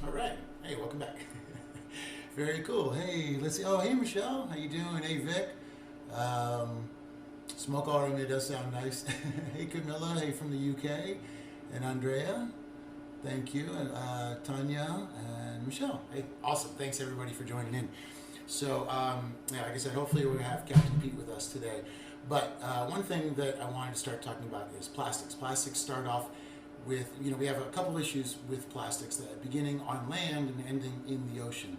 All right. Hey, welcome back. Very cool. Hey, let's see. Oh, hey, Michelle. How you doing? Hey, Vic. Um, Smoke already does sound nice. Hey, Camilla. Hey, from the UK. And Andrea. Thank you. And Tanya and Michelle. Hey, awesome. Thanks, everybody, for joining in. So, yeah, like I said, hopefully we're going to have Captain Pete with us today. But one thing that I wanted to start talking about is plastics. Plastics start off with, we have a couple issues with plastics that beginning on land and ending in the ocean.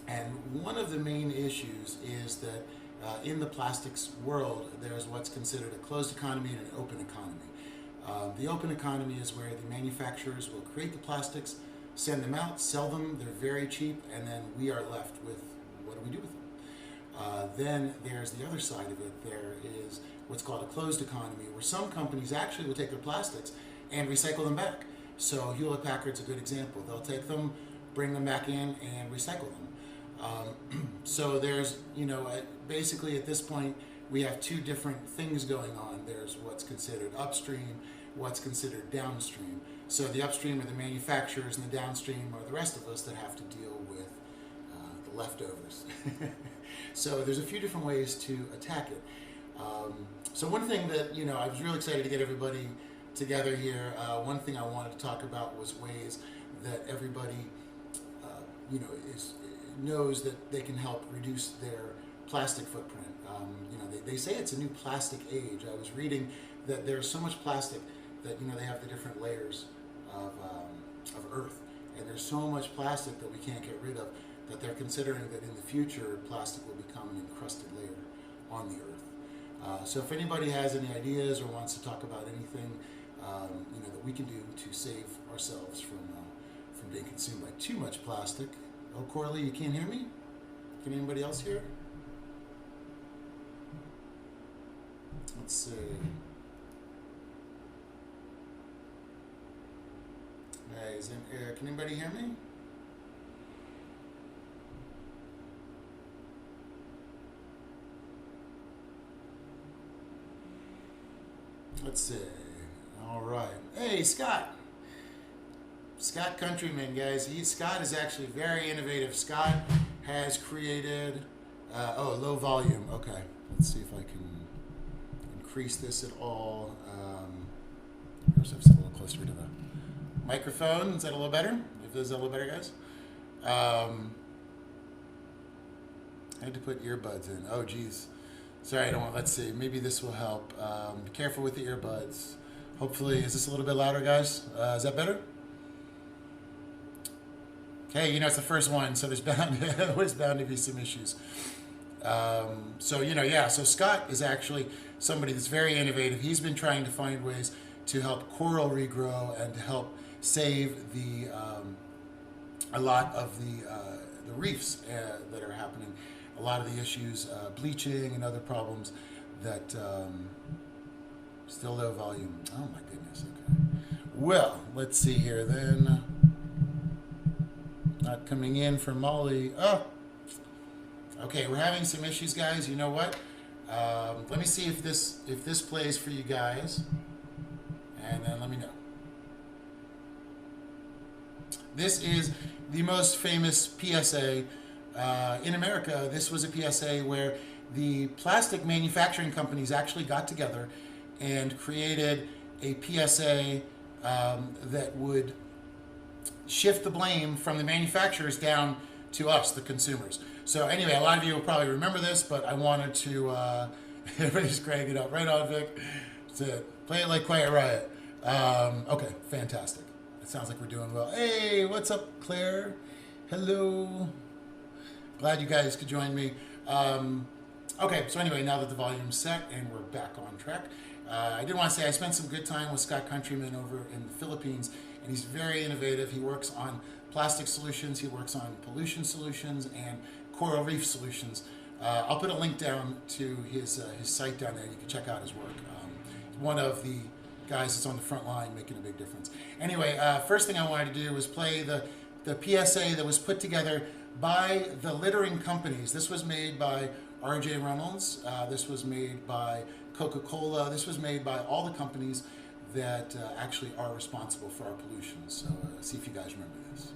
And one of the main issues is that in the plastics world, there's what's considered a closed economy and an open economy. The open economy is where the manufacturers will create the plastics, send them out, sell them, they're very cheap, and then we are left with what do we do with them? Then there's the other side of it. There is what's called a closed economy, where some companies actually will take their plastics and recycle them back. So Hewlett Packard's a good example. They'll take them, bring them back in, and recycle them. So there's, basically at this point, we have two different things going on. There's what's considered upstream, what's considered downstream. So the upstream are the manufacturers, and the downstream are the rest of us that have to deal with the leftovers. So there's a few different ways to attack it. So one thing that, I was really excited to get everybody together here. One thing I wanted to talk about was ways that everybody, knows that they can help reduce their plastic footprint. They say it's a new plastic age. I was reading that there's so much plastic that, they have the different layers of Earth. And there's so much plastic that we can't get rid of that they're considering that in the future, plastic will become an encrusted layer on the Earth. So if anybody has any ideas or wants to talk about anything, that we can do to save ourselves from being consumed by too much plastic. Oh, Corley, you can't hear me? Can anybody else hear? Let's see. Hey, can anybody hear me? Let's see. All right. Hey, Scott. Scott Countryman, guys. Scott is actually very innovative. Scott has created, low volume. Okay. Let's see if I can increase this at all. Perhaps I'm a little closer to the microphone. Is that a little better? If this is a little better, guys. I had to put earbuds in. Oh, geez. Sorry, I don't want. Let's see. Maybe this will help. Be careful with the earbuds. Hopefully, is this a little bit louder, guys? Is that better? Okay, it's the first one, so there's always bound to be some issues. So Scott is actually somebody that's very innovative. He's been trying to find ways to help coral regrow and to help save a lot of the reefs that are happening. A lot of the issues, bleaching and other problems that still low volume. Oh my goodness. Okay. Well, let's see here then. Not coming in for Molly. Oh. Okay, we're having some issues, guys. You know what? Let me see if this plays for you guys, and then let me know. This is the most famous PSA in America. This was a PSA where the plastic manufacturing companies actually got together and created a PSA that would shift the blame from the manufacturers down to us, the consumers. So anyway, a lot of you will probably remember this, but I wanted to, everybody's cranking it up. Right on, Vic. To play it like Quiet Riot. Okay, fantastic. It sounds like we're doing well. Hey, what's up, Claire? Hello. Glad you guys could join me. Okay, so anyway, now that the volume's set and we're back on track, I did want to say I spent some good time with Scott Countryman over in the Philippines, and he's very innovative. He works on plastic solutions, he works on pollution solutions, and coral reef solutions. I'll put a link down to his site down there. You can check out his work. One of the guys that's on the front line making a big difference. Anyway, first thing I wanted to do was play the PSA that was put together by the littering companies. This was made by R.J. Reynolds. This was made by Coca-Cola. This was made by all the companies that actually are responsible for our pollution. So see if you guys remember this.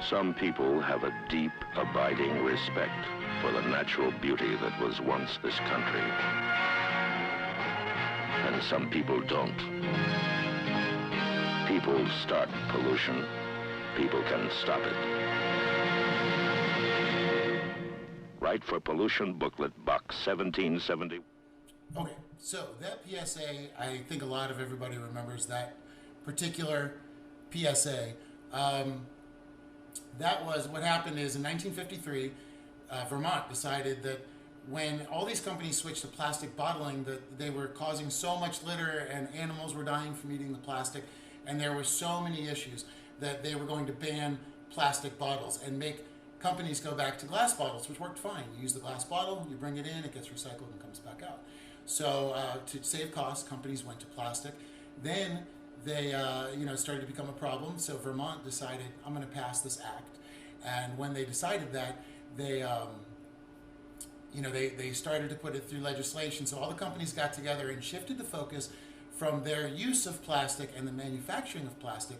Some people have a deep, abiding respect for the natural beauty that was once this country. And some people don't. People start pollution. People can stop it. Write for Pollution Booklet, Box 1770. Okay, so that PSA, I think a lot of everybody remembers that particular PSA. That was what happened is in 1953, Vermont decided that when all these companies switched to plastic bottling, that they were causing so much litter and animals were dying from eating the plastic, and there were so many issues that they were going to ban plastic bottles and make companies go back to glass bottles, which worked fine. You use the glass bottle, you bring it in, it gets recycled and comes back out. So to save costs, companies went to plastic. Then they, started to become a problem. So Vermont decided, I'm going to pass this act. And when they decided that, they started to put it through legislation. So all the companies got together and shifted the focus from their use of plastic and the manufacturing of plastic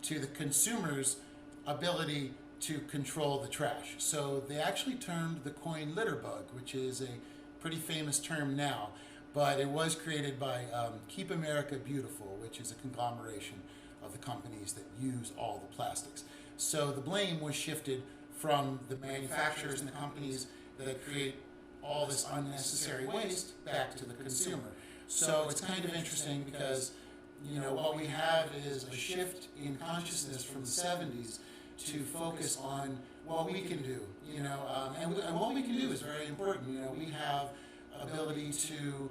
to the consumer's ability to control the trash. So they actually termed the coin litter bug, which is a pretty famous term now, but it was created by Keep America Beautiful, which is a conglomeration of the companies that use all the plastics. So the blame was shifted from the manufacturers and the companies that create all this unnecessary waste back to the consumer. So it's kind of interesting because, what we have is a shift in consciousness from the 70s to focus on what we can do, and what we can do is very important. We have ability to,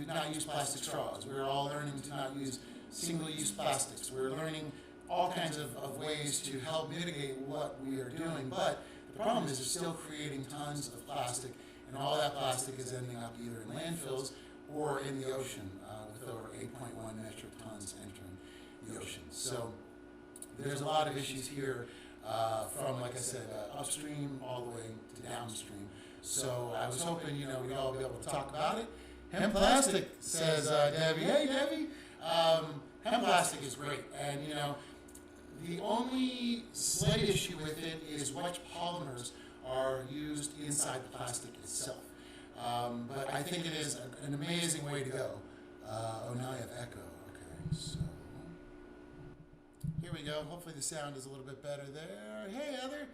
not use plastic straws. We're all learning to not use single-use plastics. We're learning all kinds of ways to help mitigate what we are doing, but the problem is they're still creating tons of plastic, and all that plastic is ending up either in landfills or in the ocean, with over 8.1 metric tons entering the ocean. So there's a lot of issues here from, like I said, upstream all the way to downstream. So I was hoping, we'd all be able to talk about it. Hemp plastic, says Debbie. Hey, Debbie. Hemp plastic is great. And, the only slight issue with it is which polymers are used inside the plastic itself. But I think it is an amazing way to go. Now I have echo. Okay, so here we go. Hopefully the sound is a little bit better there. Hey, Heather.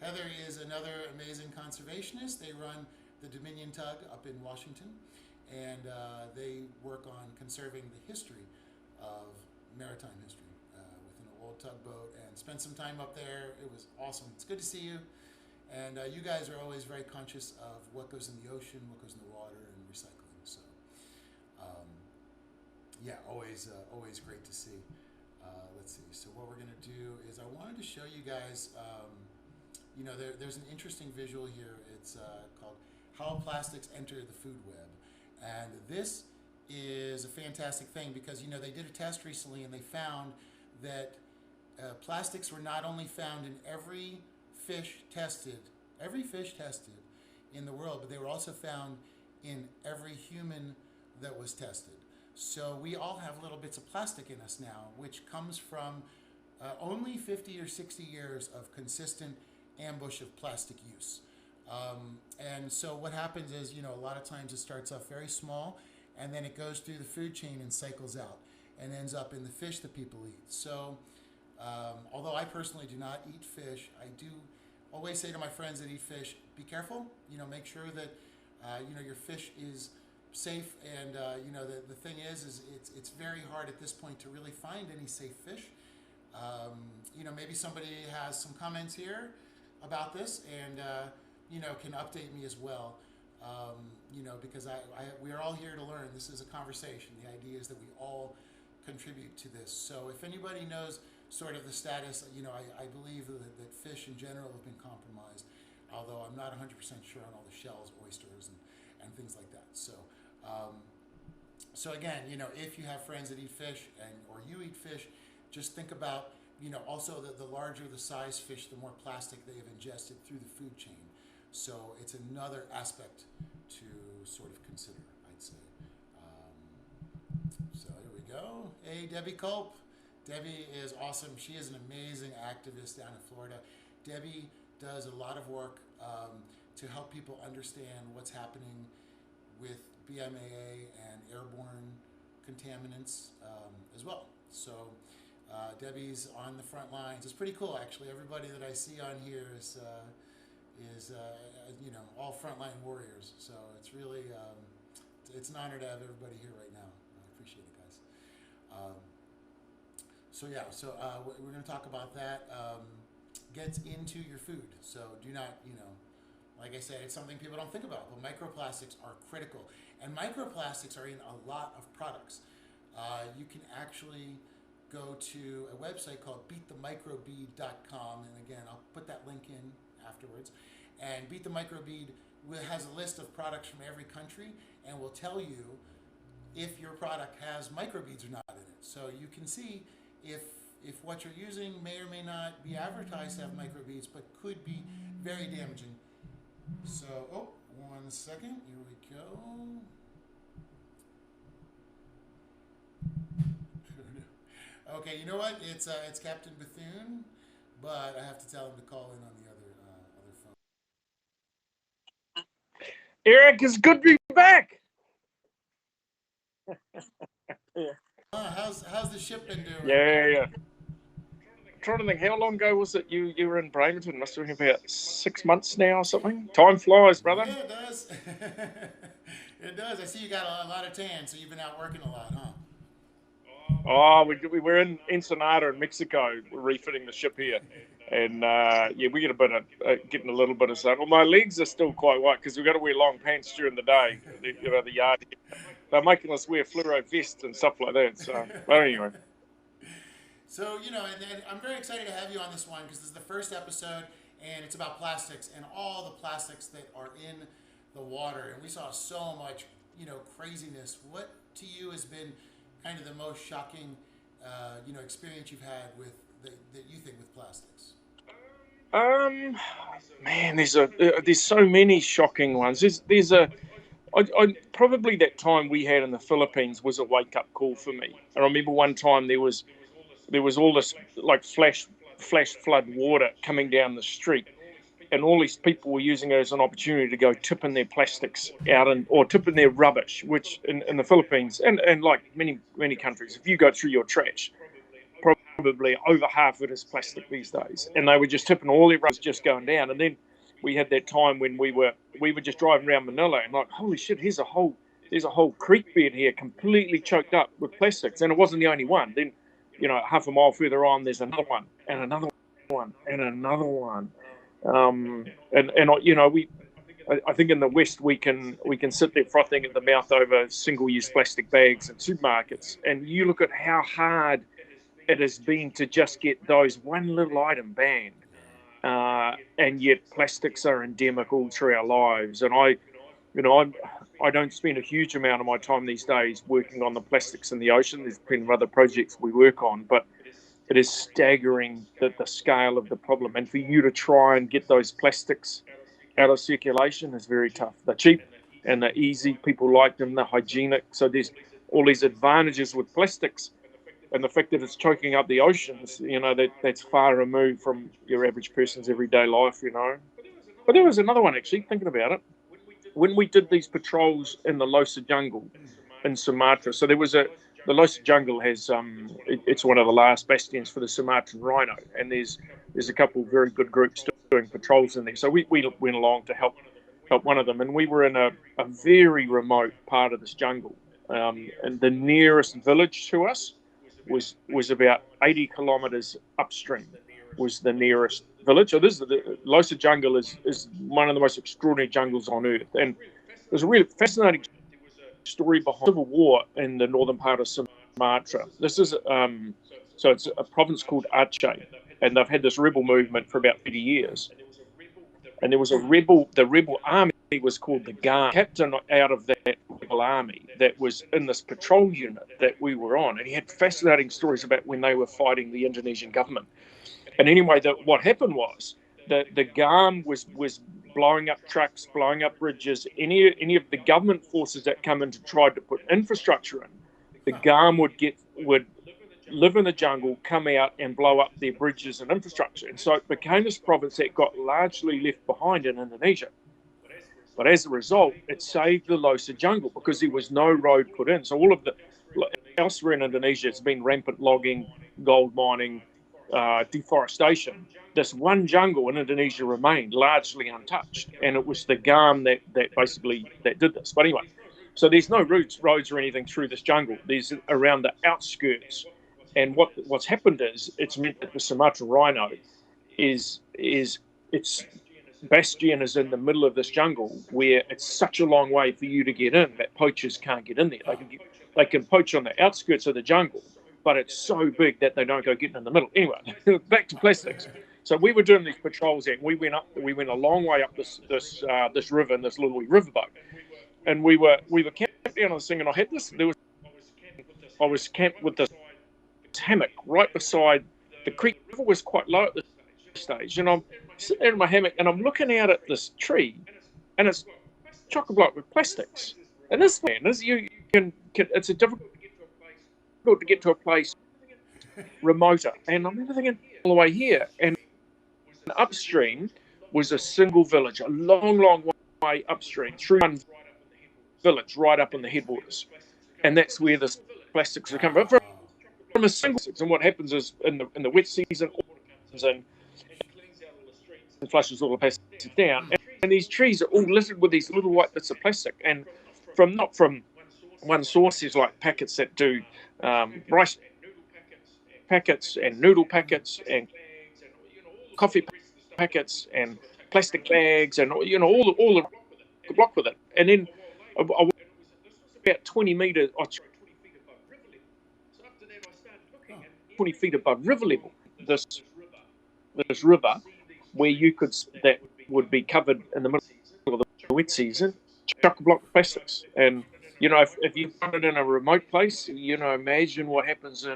Heather is another amazing conservationist. They run the Dominion Tug up in Washington, and they work on conserving the history of maritime history with an old tugboat, and spent some time up there. It was awesome. It's good to see you. And you guys are always very conscious of what goes in the ocean, what goes in the water, and recycling. So, always great to see. Let's see. So what we're going to do is I wanted to show you guys, there's an interesting visual here. It's called How Plastics Enter the Food Web. And this is a fantastic thing because, they did a test recently and they found that plastics were not only found in every fish tested in the world, but they were also found in every human that was tested. So we all have little bits of plastic in us now, which comes from only 50 or 60 years of consistent ambush of plastic use. And so what happens is, a lot of times it starts off very small, and then it goes through the food chain and cycles out and ends up in the fish that people eat. So although I personally do not eat fish, I do always say to my friends that eat fish, be careful, make sure that, your fish is safe. And, the thing is it's very hard at this point to really find any safe fish. Maybe somebody has some comments here about this and, can update me as well. Because we are all here to learn. This is a conversation. The idea is that we all contribute to this. So if anybody knows sort of the status, I believe that fish in general have been compromised, although I'm not 100% sure on all the shells, oysters, and things like that. So again, if you have friends that eat fish or you eat fish, just think about, also the larger the size fish, the more plastic they have ingested through the food chain. So it's another aspect to Hey, Debbie Culp. Debbie is awesome. She is an amazing activist down in Florida. Debbie does a lot of work to help people understand what's happening with BMAA and airborne contaminants as well. So Debbie's on the front lines. It's pretty cool, actually. Everybody that I see on here is all frontline warriors. So it's really it's an honor to have everybody here right now. I appreciate it, guys. We're going to talk about that. Gets into your food. So do not, like I said, it's something people don't think about, but microplastics are critical. And microplastics are in a lot of products. You can actually go to a website called beatthemicrobead.com. And again, I'll put that link in afterwards. And Beat the Microbead has a list of products from every country and will tell you if your product has microbeads or not in it. So you can see if what you're using may or may not be advertised to have microbeads, but could be very damaging. So, 1 second, here we go. Okay, you know what? It's Captain Bethune, but I have to tell him to call in on the other phone. Eric, it's good to be back. How's the ship been doing? Yeah. I'm trying to think, how long ago was it you were in Bramerton? Must have been about 6 months now or something. Time flies, brother. Yeah, it does. It does. I see you got a lot of tan, so you've been out working a lot, huh? Oh, we were in Ensenada in Mexico. We're refitting the ship here. And, we get a bit of, getting a little bit of sun. Well, my legs are still quite white because we've got to wear long pants during the day. The yard. They're making us wear fluoro vests and stuff like that. So, but anyway. So, and I'm very excited to have you on this one because this is the first episode and it's about plastics and all the plastics that are in the water. And we saw so much, craziness. What to you has been kind of the most shocking, experience you've had with that you think with plastics? Man, there's so many shocking ones. I probably that time we had in the Philippines was a wake up call for me. I remember one time there was all this like flash flood water coming down the street, and all these people were using it as an opportunity to go tipping their plastics out or tipping their rubbish, which in the Philippines and like many countries, if you go through your trash, probably over half of it is plastic these days, and they were just tipping all their rubbish just going down. And then we had that time when we were just driving around Manila and like, holy shit, there's a whole creek bed here completely choked up with plastics, and it wasn't the only one. Then, half a mile further on, there's another one and another one and another one. I think in the West we can sit there frothing at the mouth over single-use plastic bags in supermarkets, and you look at how hard it has been to just get those one little item banned, and yet plastics are endemic all through our lives. And I don't spend a huge amount of my time these days working on the plastics in the ocean. There's plenty of other projects we work on, but it is staggering the scale of the problem. And for you to try and get those plastics out of circulation is very tough. They're cheap and they're easy. People like them. They're hygienic. So there's all these advantages with plastics. And the fact that it's choking up the oceans, that's far removed from your average person's everyday life, But there was another one, actually, thinking about it. When we did these patrols in the Losa jungle in Sumatra, so the Losa jungle has, it's one of the last bastions for the Sumatran rhino, and there's a couple of very good groups doing patrols in there. So we went along to help one of them, and we were in a very remote part of this jungle, and the nearest village to us was about 80 kilometers upstream was the nearest village. So the Losa jungle is one of the most extraordinary jungles on earth, and there's a really fascinating story behind civil war in the northern part of Sumatra. This is so it's a province called Aceh, and they've had this rebel movement for about 30 years. And there was the rebel army was called the GAN. Captain out of that rebel army that was in this patrol unit that we were on, and he had fascinating stories about when they were fighting the Indonesian government. And anyway, what happened was the GAN was blowing up trucks, blowing up bridges. Any of the government forces that come in to try to put infrastructure in, the GAN would live in the jungle, come out and blow up their bridges and infrastructure. And so it became this province that got largely left behind in Indonesia. But as a result, it saved the Losa jungle because there was no road put in. So all of the elsewhere in Indonesia, it's been rampant logging, gold mining, deforestation. This one jungle in Indonesia remained largely untouched, and it was the GAM that basically did this. But anyway, so there's no roads or anything through this jungle. There's around the outskirts, and what's happened is it's meant that the Sumatra rhino is its bastion is in the middle of this jungle where it's such a long way for you to get in that poachers can't get in there. They can poach on the outskirts of the jungle, but it's so big that they don't go getting in the middle. Anyway, back to plastics. So we were doing these patrols and we went a long way up this river in this little riverboat, and we were camped down on this thing, and I was camped with this hammock right beside the creek. The river was quite low at this stage, and I'm sitting there in my hammock and I'm looking out at this tree, and it's chock-a-block with plastics. And it's difficult to get to a place remoter. And I remember thinking all the way here, and upstream was a single village, a long way upstream through one village right up in the headwaters, and that's where the plastics are coming from a single. And what happens is in the wet season, and flushes all the plastic down, and these trees are all littered with these little white bits of plastic, and not from one source. There's like packets that do rice packets and noodle packets and coffee packets and plastic bags and all the block with it. And then I about 20 meters or 20 feet above river level, this river where that would be covered in the middle of the wet season, chock-a-block plastics. And if you put it in a remote place, imagine what happens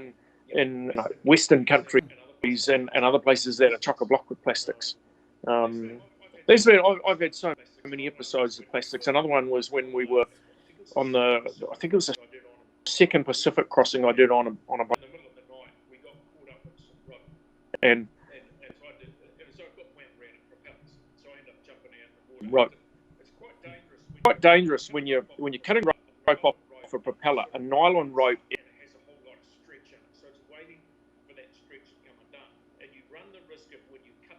in Western countries and other places that are chock-a-block with plastics. I've had so many episodes of plastics. Another one was when we were on I think it was the second Pacific crossing I did on a boat. And rope. It's quite dangerous when you're cutting rope off a propeller. A nylon rope has a whole lot of stretch in it, so it's waiting for that stretch to come undone. And you run the risk of when you cut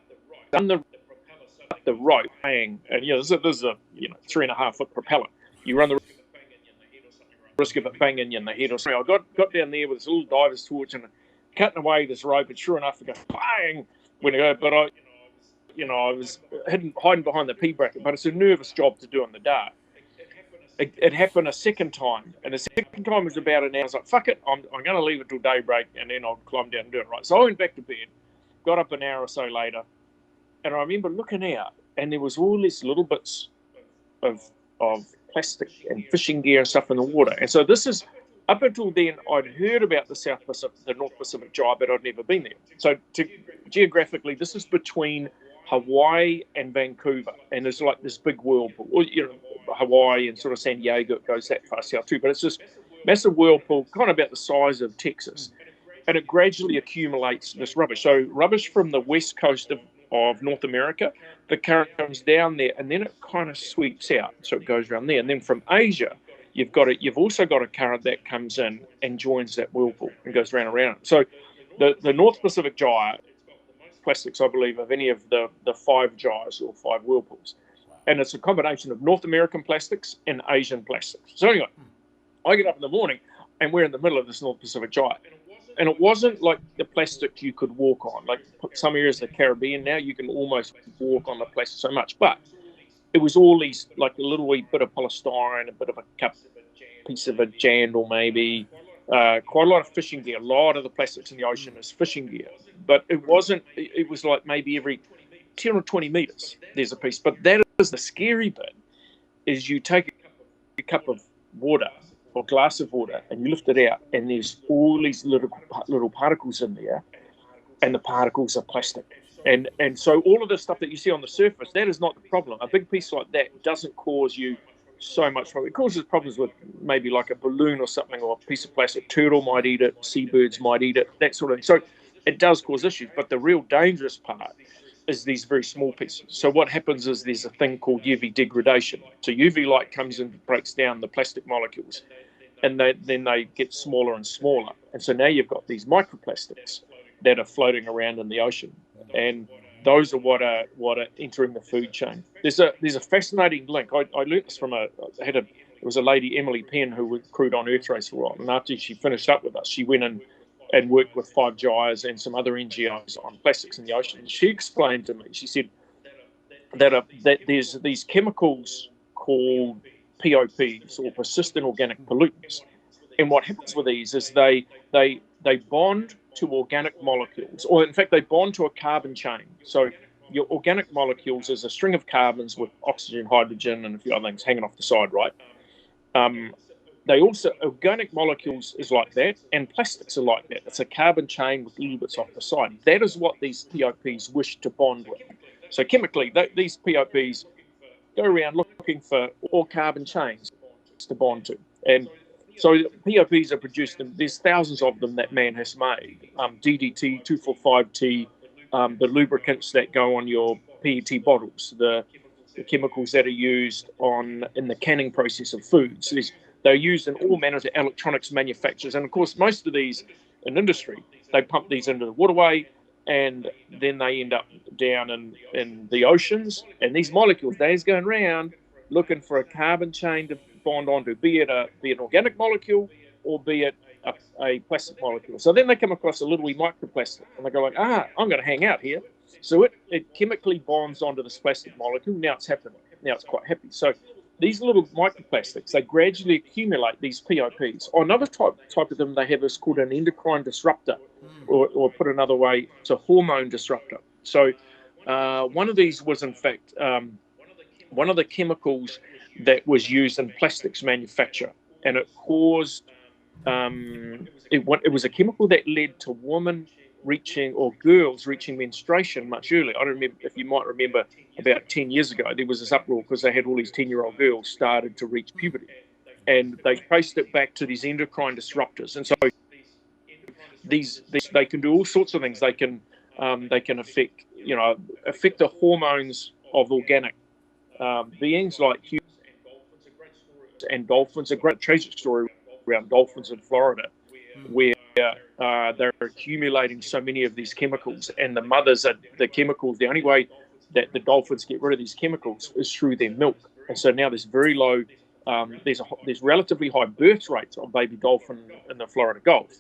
the rope, hang, and this is a 3.5 foot propeller. You run the risk of it banging you in the head or something. I got down there with this little diver's torch and cutting away this rope, and sure enough, it goes bang when it goes. But I was hiding behind the P bracket, but it's a nervous job to do in the dark. It happened a second time, and the second time was about an hour. I was like, fuck it, I'm going to leave it till daybreak, and then I'll climb down and do it right. So I went back to bed, got up an hour or so later, and I remember looking out, and there was all these little bits of plastic and fishing gear and stuff in the water. And so this is, up until then, I'd heard about the North Pacific Gyre, but I'd never been there. So geographically, this is between Hawaii and Vancouver, and there's like this big whirlpool. Hawaii and sort of San Diego, it goes that far south too, but it's this massive whirlpool, kind of about the size of Texas, and it gradually accumulates this rubbish. So rubbish from the west coast of North America, the current comes down there, and then it kind of sweeps out, so it goes around there. And then from Asia, you've also got a current that comes in and joins that whirlpool and goes round and round. So the North Pacific Gyre plastics, I believe, of any of the 5 gyres or 5 whirlpools. And it's a combination of North American plastics and Asian plastics. So anyway, I get up in the morning and we're in the middle of this North Pacific Gyre. And it wasn't like the plastic you could walk on. Like some areas of the Caribbean now, you can almost walk on the plastic so much. But it was all these, like a little wee bit of polystyrene, a bit of a cup, piece of a jandal maybe, quite a lot of fishing gear. A lot of the plastics in the ocean is fishing gear. But it was like maybe every 10 or 20 meters there's a piece. But that is the scary bit, is you take a cup of water or glass of water and you lift it out, and there's all these little particles in there, and the particles are plastic. And so all of the stuff that you see on the surface, that is not the problem. A big piece like that doesn't cause you so much from it. It causes problems with maybe like a balloon or something, or a piece of plastic. Turtle might eat it, seabirds might eat it, that sort of thing. So it does cause issues, but the real dangerous part is these very small pieces. So what happens is there's a thing called UV degradation. So UV light comes in, breaks down the plastic molecules, and then they get smaller and smaller. And so now you've got these microplastics that are floating around in the ocean, and those are what are entering the food chain. There's a fascinating link. I learned this from it was a lady, Emily Penn, who crewed on Earthrace for a while, and after she finished up with us, she went in and worked with Five Gyres and some other NGOs on plastics in the ocean. And she explained to me, she said that there's these chemicals called POPs, or persistent organic pollutants. And what happens with these is they bond to organic molecules, or in fact, they bond to a carbon chain. So your organic molecules is a string of carbons with oxygen, hydrogen, and a few other things hanging off the side, right? Organic molecules is like that, and plastics are like that. It's a carbon chain with little bits off the side. That is what these POPs wish to bond with. So chemically, these POPs go around looking for all carbon chains to bond to. And so POPs are produced, and there's thousands of them that man has made. DDT, 2,4,5-T, the lubricants that go on your PET bottles, the chemicals that are used in the canning process of foods. They're used in all manners of electronics manufacturers. And of course, most of these in industry, they pump these into the waterway, and then they end up down in the oceans. And these molecules, they're going around looking for a carbon chain to bond onto, be it an organic molecule or be it a plastic molecule. So then they come across a little wee microplastic, and they go like, I'm going to hang out here. So it chemically bonds onto this plastic molecule. Now it's happening. Now it's quite happy. So these little microplastics, they gradually accumulate these POPs. Another type of them they have is called an endocrine disruptor, or put another way, it's a hormone disruptor. So one of these was, in fact, one of the chemicals that was used in plastics manufacture, and it caused, it was a chemical that led to girls reaching menstruation much earlier. I don't remember if you might remember about 10 years ago, there was this uproar because they had all these 10-year-old girls started to reach puberty, and they traced it back to these endocrine disruptors. And so these they can do all sorts of things. They can affect the hormones of organic beings like humans and dolphins. A great tragic story around dolphins in Florida, where they're accumulating so many of these chemicals, and the mothers are the chemicals. The only way that the dolphins get rid of these chemicals is through their milk. And so now there's very low, there's relatively high birth rates on baby dolphin in the Florida Gulf,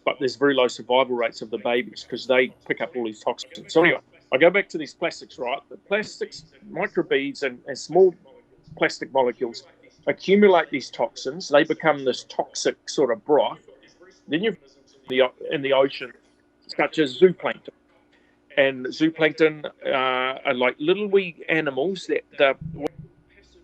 but there's very low survival rates of the babies because they pick up all these toxins. So anyway, I go back to these plastics, right? The plastics, microbeads and small plastic molecules accumulate these toxins. They become this toxic sort of broth. Then you've in the ocean, such as zooplankton. And zooplankton are like little wee animals that what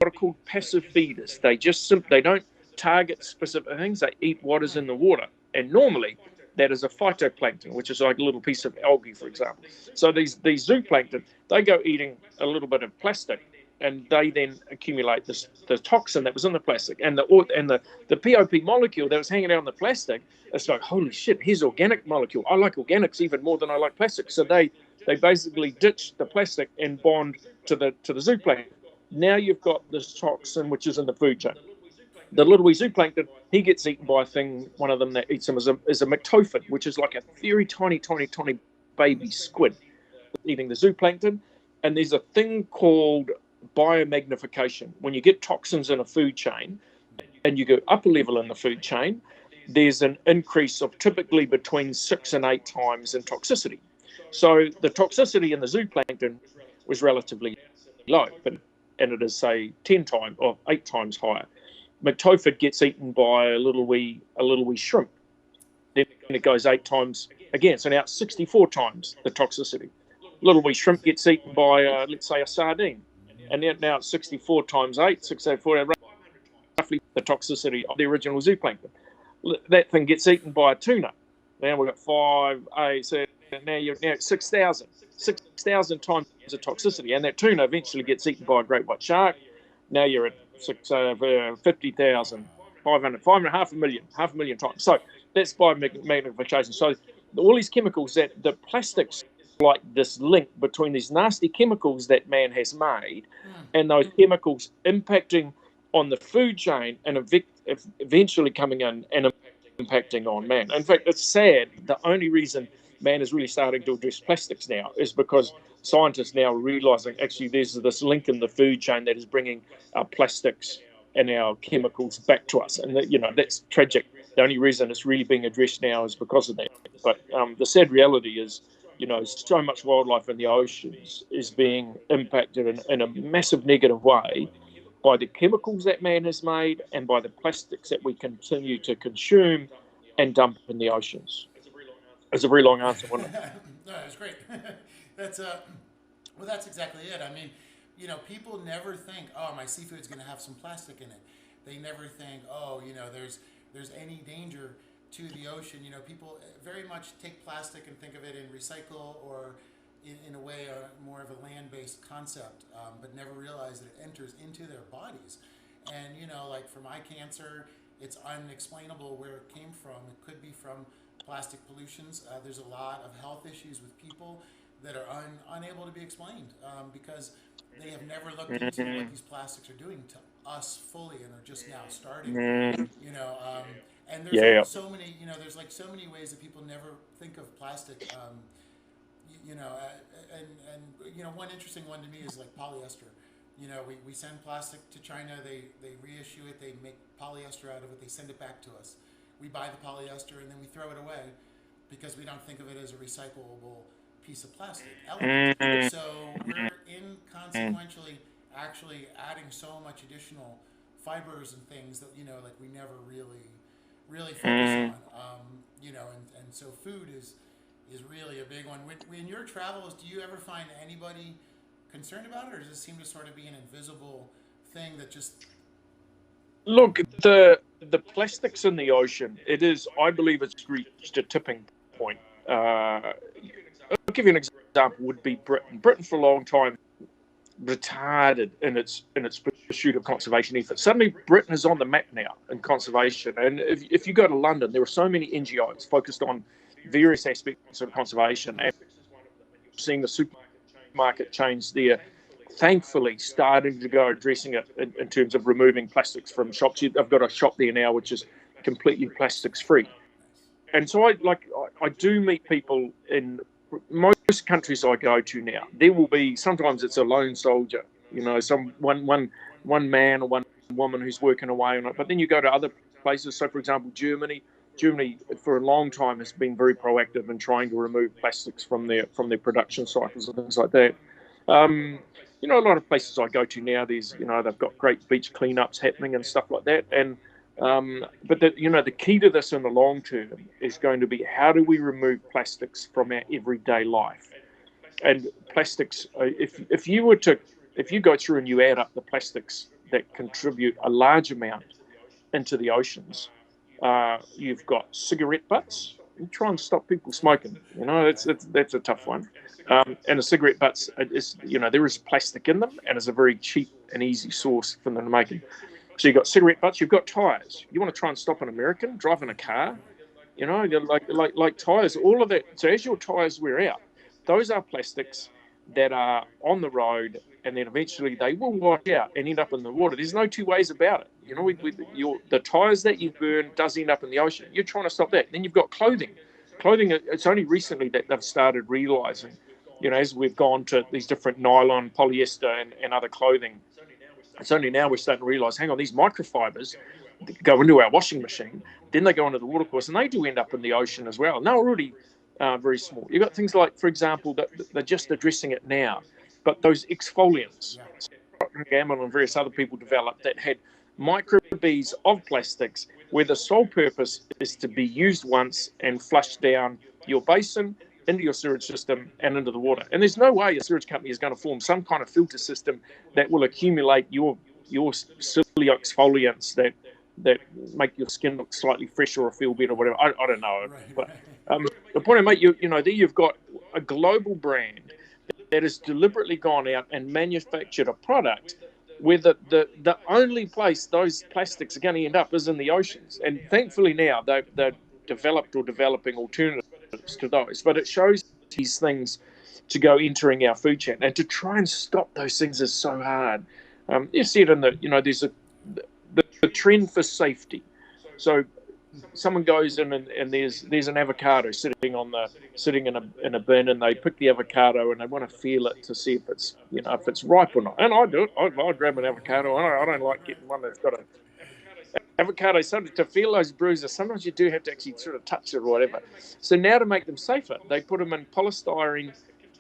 are called passive feeders. They don't target specific things. They eat what is in the water. And normally that is a phytoplankton, which is like a little piece of algae, for example. So these zooplankton, they go eating a little bit of plastic, and they then accumulate the toxin that was in the plastic, and the POP molecule that was hanging out on the plastic. It's like, holy shit, here's organic molecule. I like organics even more than I like plastic. So they basically ditch the plastic and bond to the zooplankton. Now you've got this toxin which is in the food chain. The little wee zooplankton, he gets eaten by a thing. One of them that eats him is a myctophid, which is like a very tiny baby squid eating the zooplankton. And there's a thing called biomagnification. When you get toxins in a food chain and you go up a level in the food chain, there's an increase of typically between 6 and 8 times in toxicity. So the toxicity in the zooplankton was relatively low, and it is, say, 10 times or 8 times higher. Myctophid gets eaten by a little wee shrimp. Then it goes 8 times again. So now it's 64 times the toxicity. Little wee shrimp gets eaten by, let's say, a sardine. And now it's 64 times 8, 684, roughly the toxicity of the original zooplankton. That thing gets eaten by a tuna. Now we've got 5, 8, so now you're at 6,000 times the toxicity. And that tuna eventually gets eaten by a great white shark. Now you're at 50,000, 500, half a million times. So that's by magnification. So all these chemicals that the plastics, like this link between these nasty chemicals that man has made and those chemicals impacting on the food chain and eventually coming in and impacting on man. In fact, it's sad. The only reason man is really starting to address plastics now is because scientists now are realizing actually there's this link in the food chain that is bringing our plastics and our chemicals back to us, and that, that's tragic. The only reason it's really being addressed now is because of that. But the sad reality is, so much wildlife in the oceans is being impacted in a massive negative way by the chemicals that man has made and by the plastics that we continue to consume and dump in the oceans. It's a very long answer, wasn't it? No, it's great. That's well, that's exactly it. I mean, people never think, oh, my seafood's going to have some plastic in it. They never think, oh, there's any danger to the ocean. People very much take plastic and think of it in recycle or in a way more of a land-based concept, but never realize that it enters into their bodies. And like for my cancer, it's unexplainable where it came from. It could be from plastic pollutions. There's a lot of health issues with people that are unable to be explained because they have never looked into what these plastics are doing to us fully and are just now starting. And there's so many, there's like so many ways that people never think of plastic. One interesting one to me is like polyester. We send plastic to China, they reissue it, they make polyester out of it, they send it back to us. We buy the polyester and then we throw it away because we don't think of it as a recyclable piece of plastic element. So we're inconsequentially actually adding so much additional fibers and things that like we never really focus on. And so food is really a big one. In your travels, do you ever find anybody concerned about it, or does it seem to sort of be an invisible thing that just... Look, the plastics in the ocean, I believe it's reached a tipping point. I'll give you an example, would be Britain. Britain for a long time retarded in its pursuit of conservation efforts. Suddenly Britain is on the map now in conservation. And if you go to London, there are so many NGOs focused on various aspects of conservation, and seeing the supermarket chains there thankfully starting to go addressing it in terms of removing plastics from shops. I've got a shop there now which is completely plastics free. And so I do meet people in most countries I go to now. There will be, sometimes it's a lone soldier, one man or one woman who's working away on it. But then you go to other places. So for example, Germany for a long time has been very proactive in trying to remove plastics from their production cycles and things like that. A lot of places I go to now, they've got great beach cleanups happening and stuff like that. And but the key to this in the long term is going to be, how do we remove plastics from our everyday life? And plastics, if you go through and you add up the plastics that contribute a large amount into the oceans, you've got cigarette butts. You try and stop people smoking. That's a tough one. And the cigarette butts there is plastic in them, and it's a very cheap and easy source for them to make it. So you've got cigarette butts, you've got tires. You want to try and stop an American driving a car, like tires, all of that. So as your tires wear out, those are plastics that are on the road, and then eventually they will wash out and end up in the water. There's no two ways about it. The tires that you burn does end up in the ocean. You're trying to stop that. Then you've got clothing. It's only recently that they've started realizing, as we've gone to these different nylon, polyester, and other clothing, it's only now we're starting to realize, hang on, these microfibers go into our washing machine, then they go into the watercourse, and they do end up in the ocean as well. And they're already very small. You've got things like, for example, that they're just addressing it now, but those exfoliants, Procter & Gamble and various other people developed that had micro-beads of plastics where the sole purpose is to be used once and flushed down your basin, into your sewage system and into the water. And there's no way a sewage company is going to form some kind of filter system that will accumulate your silly exfoliants that make your skin look slightly fresher or feel better or whatever. I don't know. But the point I make, there you've got a global brand that has deliberately gone out and manufactured a product where the only place those plastics are going to end up is in the oceans. And thankfully now they've developed or developing alternatives to those. But it shows these things to go entering our food chain, and to try and stop those things is so hard. You see it in there's the trend for safety. So someone goes in and there's an avocado sitting in a bin, and they pick the avocado and they want to feel it to see if it's ripe or not. And I do it. I grab an avocado. I don't like getting one that's got a avocado. To feel those bruises, sometimes you do have to actually sort of touch it or whatever. So now to make them safer, they put them in polystyrene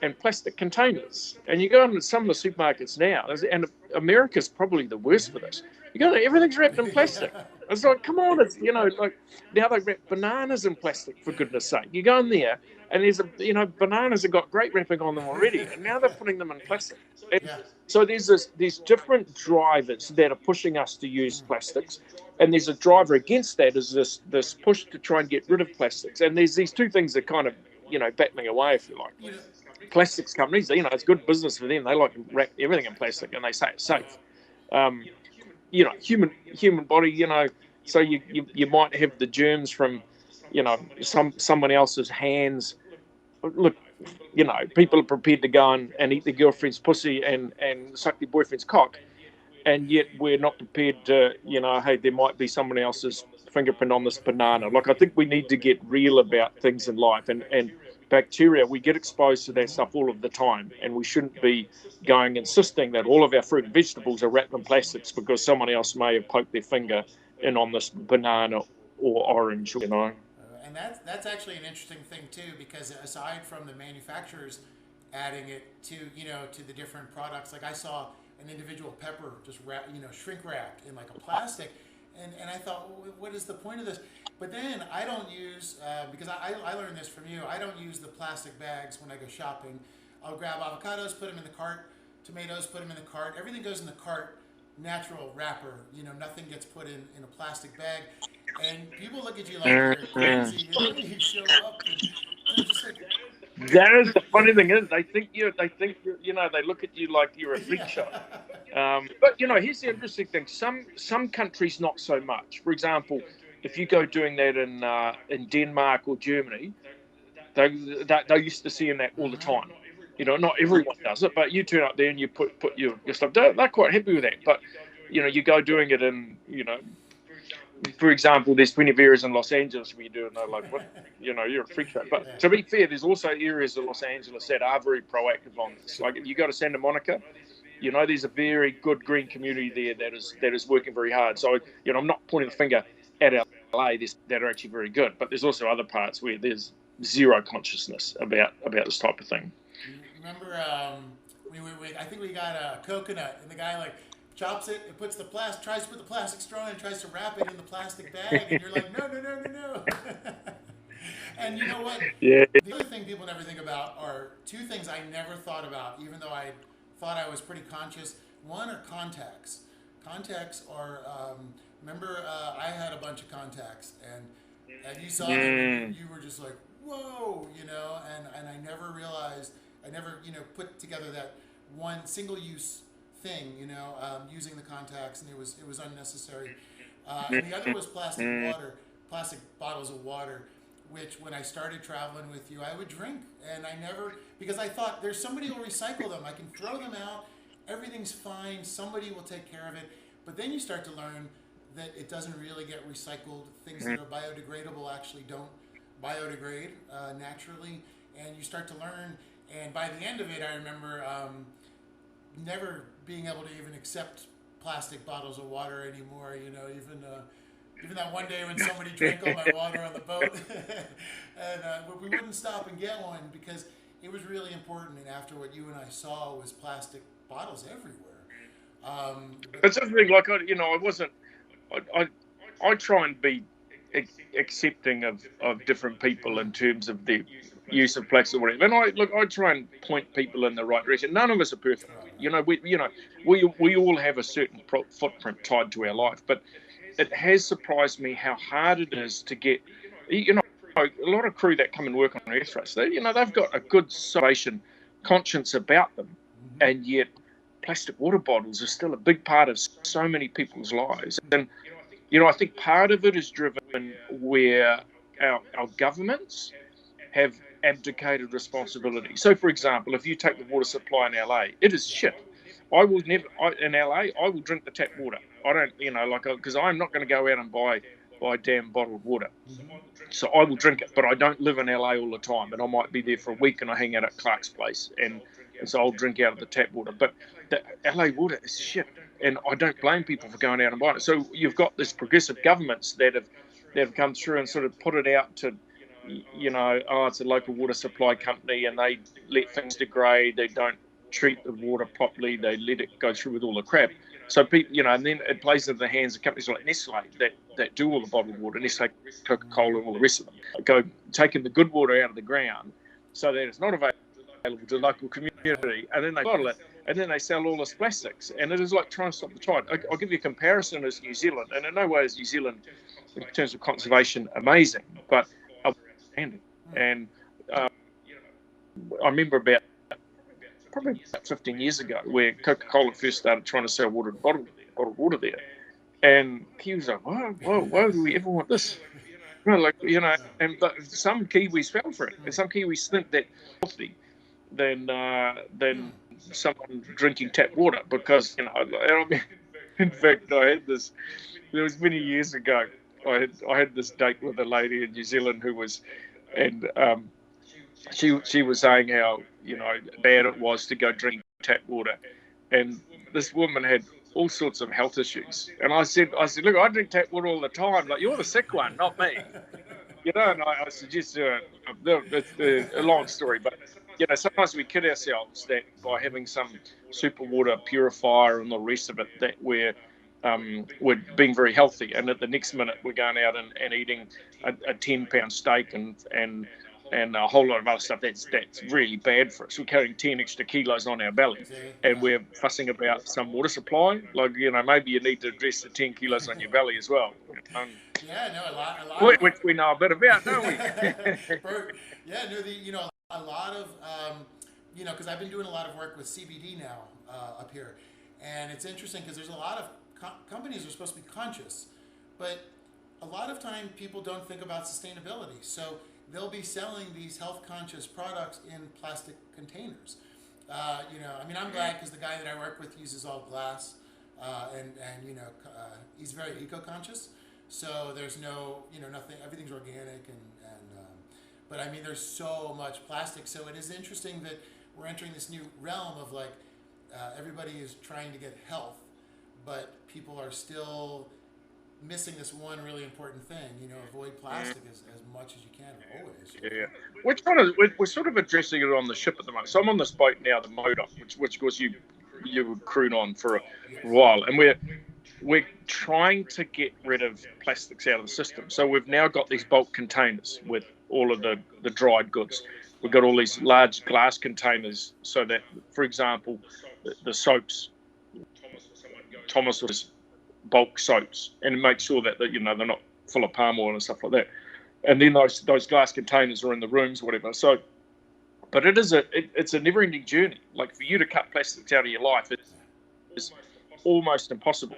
and plastic containers. And you go into some of the supermarkets now, and America's probably the worst for this. You go, everything's wrapped in plastic. It's like, come on, it's like now they wrap bananas in plastic, for goodness sake. You go in there and there's bananas have got great wrapping on them already, and now they're putting them in plastic. So there's different drivers that are pushing us to use plastics, and there's a driver against that is this push to try and get rid of plastics. And there's these two things that kind of battling away, if you like. Plastics companies, it's good business for them. They like to wrap everything in plastic, and they say it's safe. Human body, so you might have the germs from, someone else's hands. Look, people are prepared to go and eat their girlfriend's pussy and suck their boyfriend's cock, and yet we're not prepared to, hey, there might be someone else's fingerprint on this banana. Like, I think we need to get real about things in life, and bacteria, we get exposed to that stuff all of the time, and we shouldn't be insisting that all of our fruit and vegetables are wrapped in plastics because someone else may have poked their finger in on this banana or orange, And that's actually an interesting thing too, because aside from the manufacturers adding it to the different products, like I saw an individual pepper just shrink wrapped in like a plastic, and I thought, well, what is the point of this? But then I don't use, because I learned this from you, I don't use the plastic bags when I go shopping. I'll grab avocados, put them in the cart, tomatoes, put them in the cart, everything goes in the cart, natural wrapper, nothing gets put in a plastic bag. And people look at you like you're crazy, you show up and just like, that is the funny thing is they look at you like you're a freak show. But here's the interesting thing. Some countries not so much. For example, if you go doing that in Denmark or Germany, they're used to seeing that all the time. Not everyone does it, but you turn up there and you put your stuff. They're quite happy with that. But you go doing it in for example, there's plenty of areas in Los Angeles where you do it, and they're like, what? You're a freak show. But to be fair, there's also areas of Los Angeles that are very proactive on this. Like, if you go to Santa Monica, there's a very good green community there that is working very hard. So, I'm not pointing the finger at LA that are actually very good, but there's also other parts where there's zero consciousness about this type of thing. Remember, I think we got a coconut, and the guy chops it and tries to put the plastic straw in and tries to wrap it in the plastic bag, and you're like, no. And you know what? Yeah. The other thing people never think about are two things I never thought about, even though I thought I was pretty conscious. One are contacts. Contacts are, remember, I had a bunch of contacts, and you saw them, and you were just like, whoa, and I never realized, put together that one single-use thing, using the contacts, and it was unnecessary. And the other was plastic bottles of water, which when I started traveling with you, I would drink, and because I thought there's somebody who will recycle them. I can throw them out, everything's fine, somebody will take care of it. But then you start to learn that it doesn't really get recycled. Things that are biodegradable actually don't biodegrade naturally, and you start to learn. And by the end of it, I remember never being able to even accept plastic bottles of water anymore. Even that one day when somebody drank all my water on the boat, and but we wouldn't stop and get one because it was really important. And after what you and I saw was plastic bottles everywhere. It's interesting. Like I wasn't. I try and be accepting of different people in terms of the use of plastic or whatever. And I try and point people in the right direction. None of us are perfect. We all have a certain footprint tied to our life, but it has surprised me how hard it is to get. A lot of crew that come and work on Earthrace, they've got a good conservation conscience about them, and yet plastic water bottles are still a big part of so many people's lives. And, you know, I think part of it is driven where our governments have abdicated responsibility. So, for example, if you take the water supply in LA, it is shit. I will never, in LA, I will drink the tap water. I don't, you know, like, because I'm not going to go out and buy damn bottled water. So I will drink it, but I don't live in LA all the time. And I might be there for a week and I hang out at Clark's place. And so I'll drink out of the tap water. But the LA water is shit. And I don't blame people for going out and buying it. So you've got this progressive governments that have come through and sort of put it out to, you know, oh, it's a local water supply company and they let things degrade. They don't treat the water properly. They let it go through with all the crap. So people, you know, and then it plays into the hands of companies like Nestle that do all the bottled water, Nestle, Coca-Cola, and all the rest of them, go taking the good water out of the ground so that it's not available to the local community, and then they bottle it, and then they sell all this plastics, and it is like trying to stop the tide. I'll give you a comparison as New Zealand, and in no way is New Zealand, in terms of conservation, amazing, but outstanding. And I remember probably about 15 years ago, where Coca-Cola first started trying to sell bottled water there. And Kiwis like, why would we ever want this? You know, like, you know, and but some Kiwis fell for it. And some Kiwis think that healthy than someone drinking tap water because, you know, I mean, in fact, it was many years ago, I had this date with a lady in New Zealand who was, and she was saying how, you know, bad it was to go drink tap water, and this woman had all sorts of health issues, and I said, look, I drink tap water all the time. Like, you're the sick one, not me. You know, and I suggest it's a long story, but you know, sometimes we kid ourselves that by having some super water purifier and the rest of it, that we're being very healthy, and at the next minute we're going out and eating a 10-pound steak and a whole lot of other stuff that's really bad for us. We're carrying 10 extra kilos on our belly, and we're fussing about some water supply. Like, you know, maybe you need to address the 10 kilos on your belly as well. Yeah, no, a lot. Which we know a bit about, don't we? Yeah, no, you know, a lot of, you know, because I've been doing a lot of work with CBD now up here, and it's interesting because there's a lot of companies are supposed to be conscious, but a lot of time people don't think about sustainability. So they'll be selling these health-conscious products in plastic containers. You know, I mean, I'm glad because the guy that I work with uses all glass, and you know, he's very eco-conscious. So there's no, you know, nothing, everything's organic, and but I mean, there's so much plastic. So it is interesting that we're entering this new realm of like, everybody is trying to get health, but people are still missing this one really important thing, you know, avoid plastic as much as you can, always. Yeah. We're sort of addressing it on the ship at the moment. So I'm on this boat now, the Modoc, which of course you were crewing on for a while, and we're trying to get rid of plastics out of the system. So we've now got these bulk containers with all of the dried goods. We've got all these large glass containers so that, for example, the soaps, Thomas was bulk soaps, and make sure that you know, they're not full of palm oil and stuff like that. And then those glass containers are in the rooms or whatever. So, but it's a never-ending journey. Like, for you to cut plastics out of your life, it is almost impossible.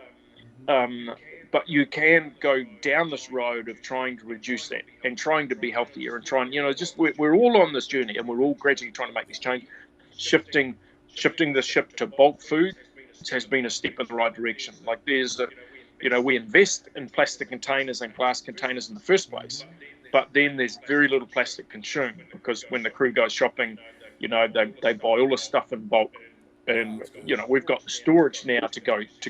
But you can go down this road of trying to reduce that and trying to be healthier and trying, you know, just we're all on this journey, and we're all gradually trying to make this change. Shifting the ship to bulk foods has been a step in the right direction. Like, you know, we invest in plastic containers and glass containers in the first place, but then there's very little plastic consumed because when the crew goes shopping, you know, they buy all this stuff in bulk. And, you know, we've got the storage now to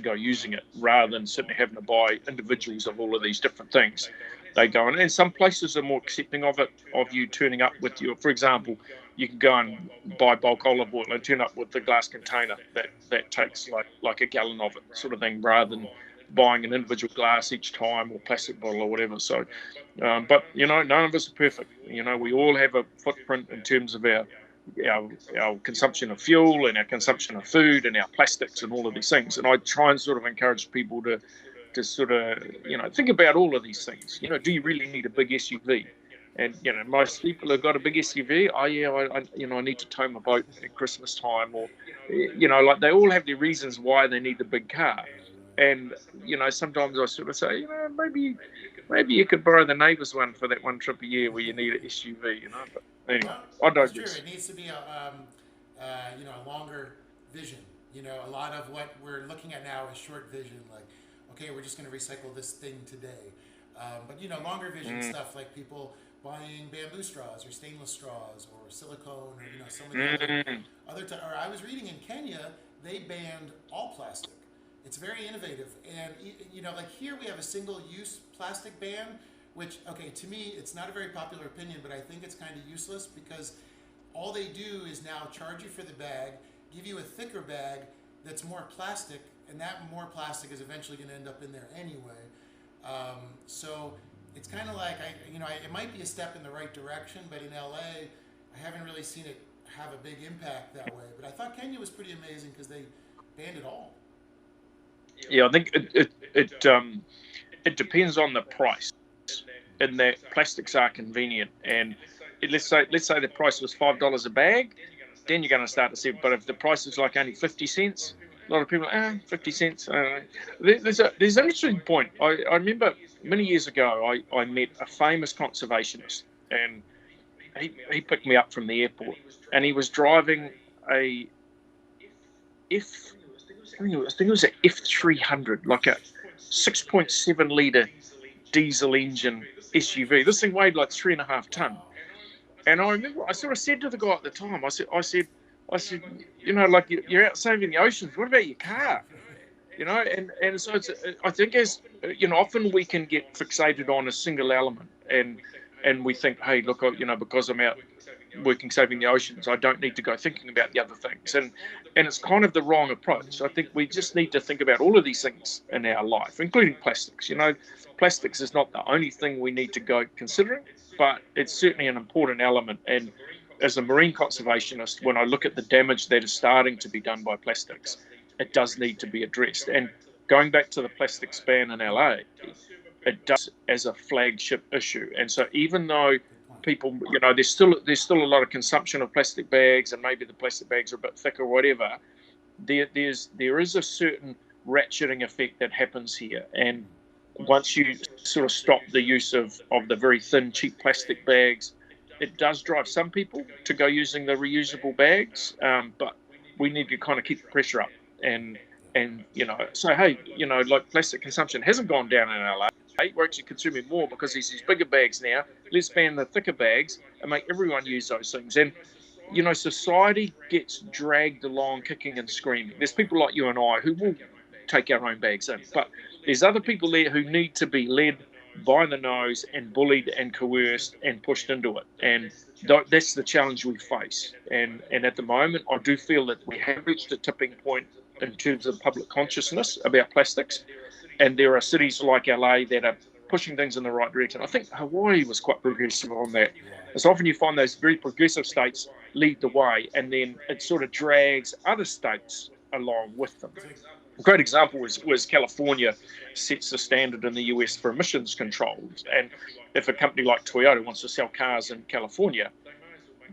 go using it rather than sitting having to buy individuals of all of these different things. They go in, and some places are more accepting of it, of you turning up with your, for example, you can go and buy bulk olive oil and turn up with the glass container that takes like a gallon of it, sort of thing, rather than buying an individual glass each time or plastic bottle or whatever. So, but, you know, none of us are perfect. You know, we all have a footprint in terms of our consumption of fuel and our consumption of food and our plastics and all of these things. And I try and sort of encourage people to sort of, you know, think about all of these things. You know, do you really need a big SUV? And most people have got a big SUV. Oh yeah, I need to tow my boat at Christmas time, or like they all have their reasons why they need the big car. And sometimes I sort of say, maybe you could borrow the neighbour's one for that one trip a year where you need an SUV. But anyway, Well, I it's true. digress. It needs to be a longer vision. A lot of what we're looking at now is short vision. Like, okay, we're just going to recycle this thing today. But longer vision stuff like people buying bamboo straws or stainless straws or silicone or some of the or I was reading in Kenya they banned all plastic. It's very innovative, and like here we have a single-use plastic ban, which to me it's not a very popular opinion, but I think it's kind of useless because all they do is now charge you for the bag, give you a thicker bag that's more plastic, and that more plastic is eventually going to end up in there anyway. So it's kind of like it might be a step in the right direction, but in LA, I haven't really seen it have a big impact that way. But I thought Kenya was pretty amazing because they banned it all. Yeah, I think it depends on the price. In that plastics are convenient, and let's say the price was $5 a bag, then you're going to start to see. But if the price is like only 50 cents, a lot of people are 50 cents. There's an interesting point. I remember many years ago I met a famous conservationist, and he picked me up from the airport, and he was driving a I think it was an F300, like a 6.7 litre diesel engine SUV. This thing weighed like 3.5 ton. And I remember I sort of said to the guy at the time, I said, like you're out saving the oceans. What about your car? And so I think as often we can get fixated on a single element, and we think, hey, look, because I'm out working saving the oceans, I don't need to go thinking about the other things, and it's kind of the wrong approach. I think we just need to think about all of these things in our life, including plastics. Plastics is not the only thing we need to go considering, but it's certainly an important element. And as a marine conservationist, when I look at the damage that is starting to be done by plastics, it does need to be addressed. And going back to the plastics ban in LA, it does as a flagship issue. And so even though people, there's still a lot of consumption of plastic bags, and maybe the plastic bags are a bit thick or whatever, there is a certain ratcheting effect that happens here. And once you sort of stop the use of the very thin, cheap plastic bags, it does drive some people to go using the reusable bags, but we need to kind of keep the pressure up. And so hey, like plastic consumption hasn't gone down in LA. We're actually consuming more because there's these bigger bags now. Let's ban the thicker bags and make everyone use those things. And society gets dragged along kicking and screaming. There's people like you and I who will take our own bags in, but there's other people there who need to be led by the nose and bullied and coerced and pushed into it. And that's the challenge we face. And at the moment, I do feel that we have reached a tipping point in terms of public consciousness about plastics. And there are cities like LA that are pushing things in the right direction. I think Hawaii was quite progressive on that. It's often you find those very progressive states lead the way, and then it sort of drags other states along with them. A great example was California sets the standard in the US for emissions controls. And if a company like Toyota wants to sell cars in California,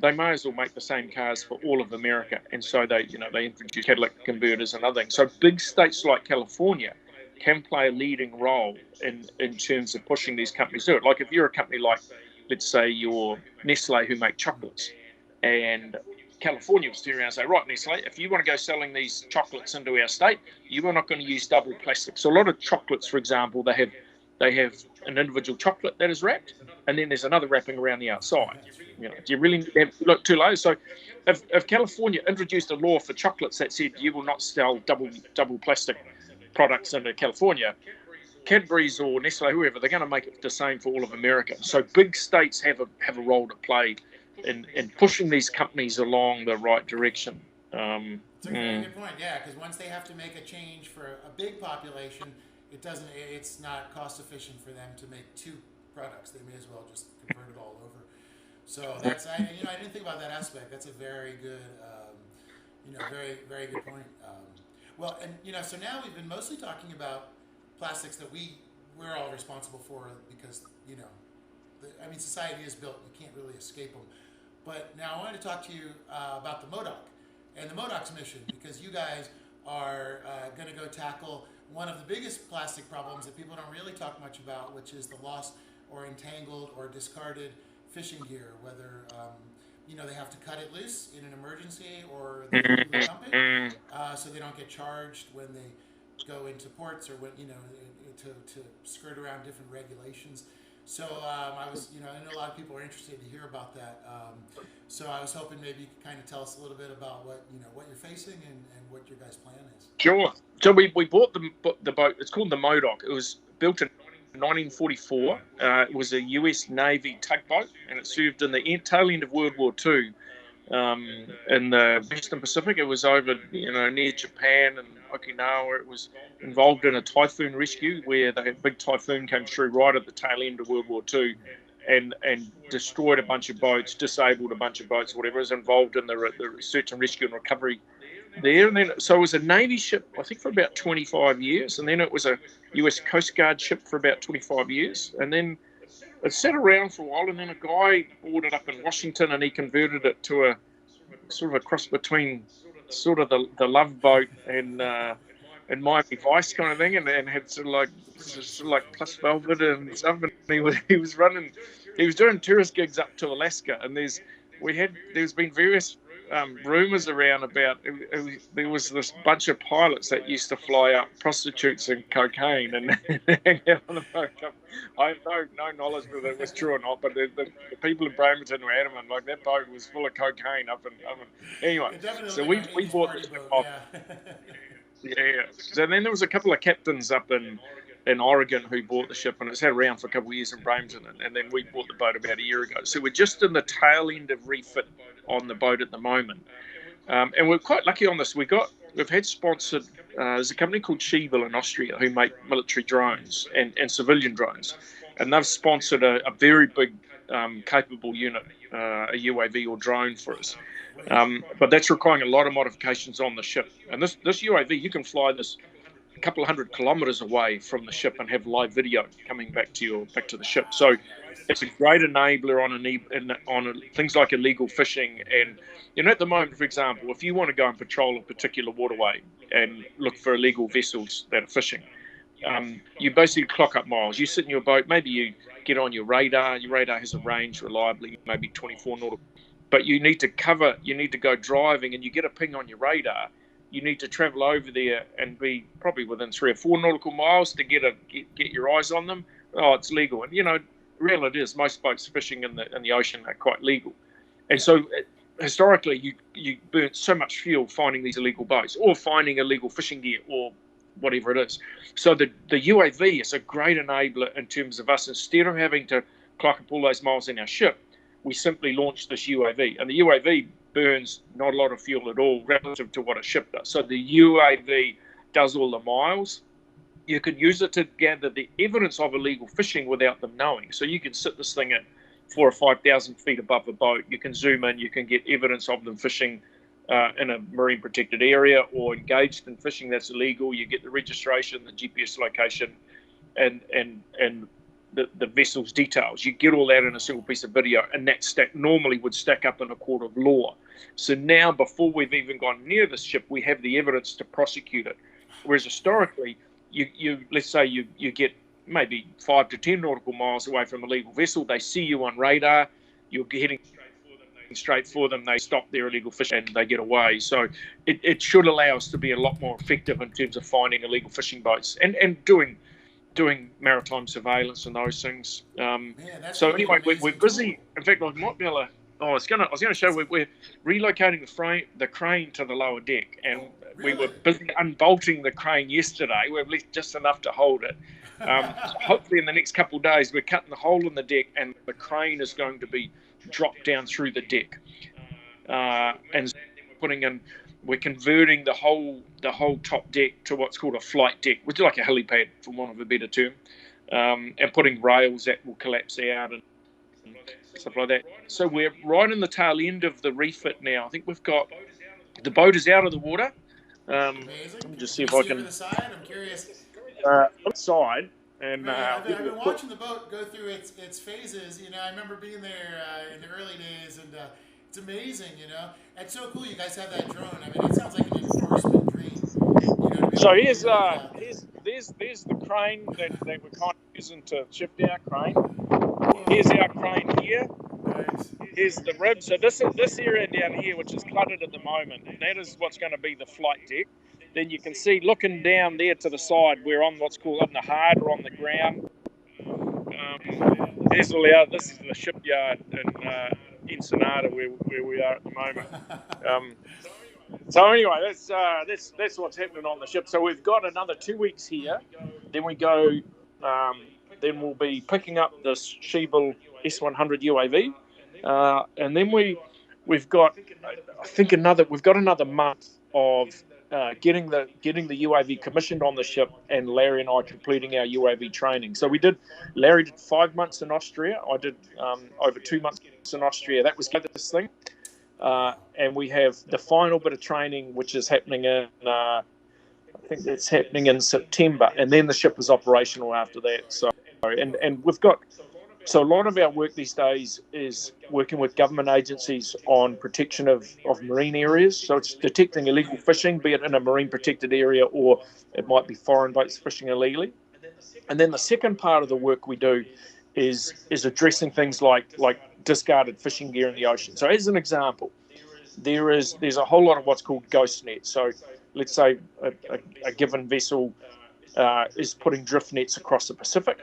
they may as well make the same cars for all of America. And so they introduce catalytic converters and other things. So big states like California can play a leading role in terms of pushing these companies to do it. Like if you're a company like, let's say, you're Nestle who make chocolates, and California was turning around and say, right, Nestle, if you want to go selling these chocolates into our state, you are not going to use double plastic. So a lot of chocolates, for example, they have an individual chocolate that is wrapped, and then there's another wrapping around the outside. Do you really have to look too low? So if California introduced a law for chocolates that said you will not sell double plastic products into California, Cadbury's or Nestle, whoever, they're going to make it the same for all of America. So big states have a role to play in pushing these companies along the right direction. It's a very good point, yeah, because once they have to make a change for a big population, it's not cost efficient for them to make two products. They may as well just convert it all over. So that's I didn't think about that aspect. That's a very good, very very good point. Well, and so now we've been mostly talking about plastics that we're all responsible for because I mean, society is built. You can't really escape them. But now I wanted to talk to you about the Modoc and the Modoc's mission, because you guys are going to go tackle one of the biggest plastic problems that people don't really talk much about, which is the lost or entangled or discarded fishing gear, whether they have to cut it loose in an emergency, or they illegally dump it, so they don't get charged when they go into ports, or when to skirt around different regulations. So I know a lot of people are interested to hear about that. So I was hoping maybe you could kind of tell us a little bit about what you're facing and what your guys' plan is. Sure. So we bought the boat. It's called the Modoc. It was built in 1944. It was a U.S. Navy tugboat, and it served in the tail end of World War II in the Western Pacific. It was over near Japan and Okinawa. It was involved in a typhoon rescue where the big typhoon came through right at the tail end of World War II and destroyed a bunch of boats, disabled a bunch of boats, whatever. It was involved in the search and rescue and recovery there. And then, so it was a Navy ship, I think, for about 25 years. And then it was a US Coast Guard ship for about 25 years. And then it sat around for a while. And then a guy bought it up in Washington, and he converted it to a sort of a cross between sort of the Love Boat and Miami Vice kind of thing, and had sort of like plus velvet and stuff. And he was doing tourist gigs up to Alaska. And there's been various rumours around about there was this bunch of pilots that used to fly up prostitutes and cocaine and hang out on the boat. I have no knowledge whether it was true or not, but the people in Bramerton were adamant, like that boat was full of cocaine up and anyway. So we bought this off. Yeah. So then there was a couple of captains up in Oregon who bought the ship, and it's had around for a couple of years in Bramerton, and then we bought the boat about a year ago. So we're just in the tail end of refit on the boat at the moment, and we're quite lucky on this. We've had sponsored. There's a company called Schiebel in Austria who make military drones and civilian drones, and they've sponsored a very big capable unit, a UAV or drone for us. But that's requiring a lot of modifications on the ship. And this UAV, you can fly this a couple of 100 kilometres away from the ship and have live video coming back to the ship. So it's a great enabler on things like illegal fishing. And at the moment, for example, if you want to go and patrol a particular waterway and look for illegal vessels that are fishing, you basically clock up miles. You sit in your boat, maybe you get on your radar. Your radar has a range reliably, maybe 24 nautical. But you need to go driving, and you get a ping on your radar. You need to travel over there and be probably within 3 or 4 nautical miles to get your eyes on them. Oh, it's legal. And, real it is. Most boats fishing in the ocean are quite legal. And so historically, you burn so much fuel finding these illegal boats or finding illegal fishing gear or whatever it is. So the UAV is a great enabler in terms of us, instead of having to clock up all those miles in our ship, we simply launched this UAV, and the UAV burns not a lot of fuel at all relative to what a ship does. So the UAV does all the miles. You can use it to gather the evidence of illegal fishing without them knowing. So you can sit this thing at 4,000 or 5,000 feet above the boat. You can zoom in. You can get evidence of them fishing in a marine protected area or engaged in fishing that's illegal. You get the registration, the GPS location, and the vessel's details. You get all that in a single piece of video, and that normally would stack up in a court of law. So now, before we've even gone near the ship, we have the evidence to prosecute it. Whereas historically, you let's say you get maybe 5 to 10 nautical miles away from a legal vessel. They see you on radar. You're heading straight for them. They stop their illegal fishing and they get away. So it should allow us to be a lot more effective in terms of finding illegal fishing boats and doing maritime surveillance and those things. So anyway, we're busy. In fact, I might be able to. I was going to show we're relocating the crane to the lower deck, and we were busy unbolting the crane yesterday. We've left just enough to hold it. Hopefully, in the next couple of days, we're cutting the hole in the deck, and the crane is going to be dropped down through the deck, and we're converting the whole top deck to what's called a flight deck, which is like a helipad, for want of a better term, and putting rails that will collapse out and stuff like that. So we're right in the tail end of the refit now. I think we've got the boat is out of the water. Let me just see if I can. The side? I'm curious. On the side, And Right, I've then been, I've we'll been put, watching the boat go through its phases. I remember being there in the early days, and it's amazing. It's so cool. You guys have that drone. I mean, it sounds like an enforcement dream. To be able so to here's literally get out there. there's the crane that we're kind of using to shift our crane. Here's Whoa, our crane here. nice. Here's the rib. So this area down here, which is cluttered at the moment, that is what's going to be the flight deck. Then you can see looking down there to the side, we're on what's called on the hard or on the ground. This is the shipyard in Ensenada where we are at the moment. So anyway, that's what's happening on the ship. So we've got another 2 weeks here. Then we go. Then we'll be picking up this Sheevel S100 UAV, and then we've got we've got another month of getting the UAV commissioned on the ship, and Larry and I completing our UAV training. So Larry did 5 months in Austria. I did over 2 months in Austria. That was this thing. And we have the final bit of training, which is happening in, I think it's happening in September, and then the ship is operational after that. And we've got, so a lot of our work these days is working with government agencies on protection of marine areas. So it's detecting illegal fishing, be it in a marine protected area or it might be foreign boats fishing illegally. And then the second part of the work we do is addressing things like discarded fishing gear in the ocean. So as an example, there's a whole lot of what's called ghost nets. So let's say a given vessel is putting drift nets across the Pacific.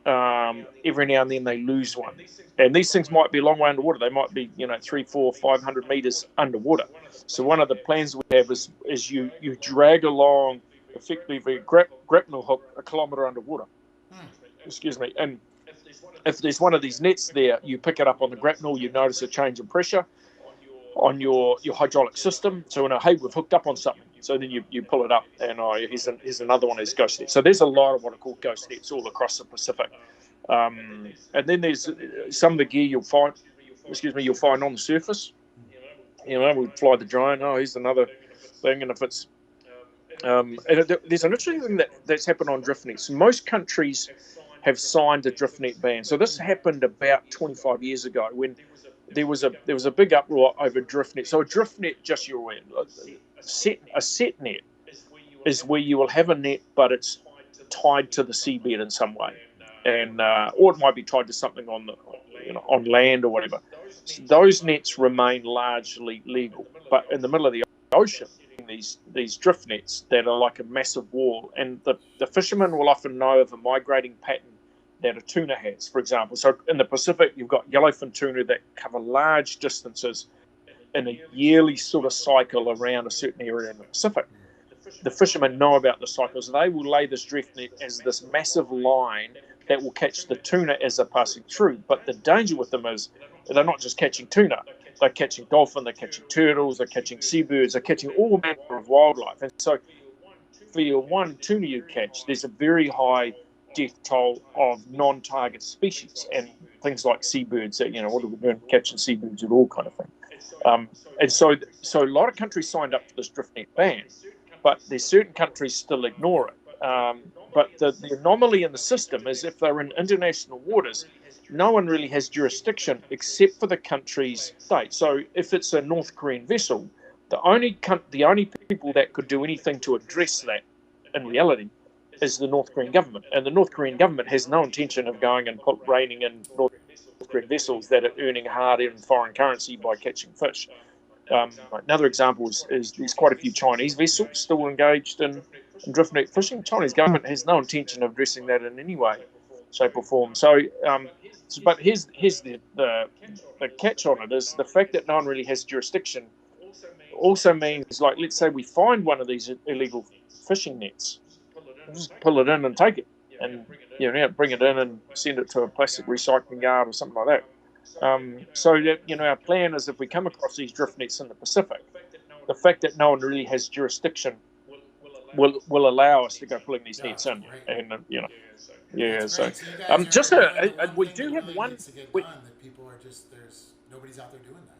Every now and then they lose one, and these things might be a long way underwater. They might be 300, 400, 500 meters underwater. So one of the plans we have is you drag along effectively a grapnel hook a kilometer underwater. Excuse me. And if there's one of these nets there, you pick it up on the grapnel, you notice a change in pressure on your hydraulic system. So hey, we've hooked up on something. So then you pull it up, and here's another one of these ghost nets. So there's a lot of what are called ghost nets all across the Pacific. And then there's some of the gear you'll find on the surface. We fly the drone. Oh, here's another thing. And if it's there's an interesting thing that's happened on drift nets. Most countries have signed a drift net ban. So this happened about 25 years ago when there was a big uproar over drift net. So a drift net, just your way, a set net is where you will have a net, but it's tied to the seabed in some way, and or it might be tied to something on land or whatever. So those nets remain largely legal, but in the middle of the ocean, these drift nets that are like a massive wall, and the fishermen will often know of a migrating pattern that a tuna has, for example. So in the Pacific, you've got yellowfin tuna that cover large distances in a yearly sort of cycle around a certain area in the Pacific. The fishermen know about the cycles. They will lay this drift net as this massive line that will catch the tuna as they're passing through. But the danger with them is they're not just catching tuna. They're catching dolphin, they're catching turtles, they're catching seabirds, they're catching all manner of wildlife. And so for your one tuna you catch, there's a very high death toll of non-target species and things like seabirds. That what are we doing catching seabirds at all, kind of thing. And so a lot of countries signed up for this drift net ban, but there's certain countries still ignore it. But the anomaly in the system is if they're in international waters, no one really has jurisdiction except for the country's state. So if it's a North Korean vessel, the only people that could do anything to address that in reality is the North Korean government. And the North Korean government has no intention of going and reining in North Korean vessels that are earning hard in foreign currency by catching fish. Another example is there's quite a few Chinese vessels still engaged in drift net fishing. The Chinese government has no intention of addressing that in any way, shape or form. But here's the catch on it is the fact that no one really has jurisdiction also means, like, let's say we find one of these illegal fishing nets, just pull it in and take it, and bring it in and send it to a plastic recycling yard or something like that. So that our plan is if we come across these drift nets in the Pacific, the fact that no one really has jurisdiction will allow us to go pulling these nets in, and yeah. So just we do have one. That people are just nobody's out there doing that.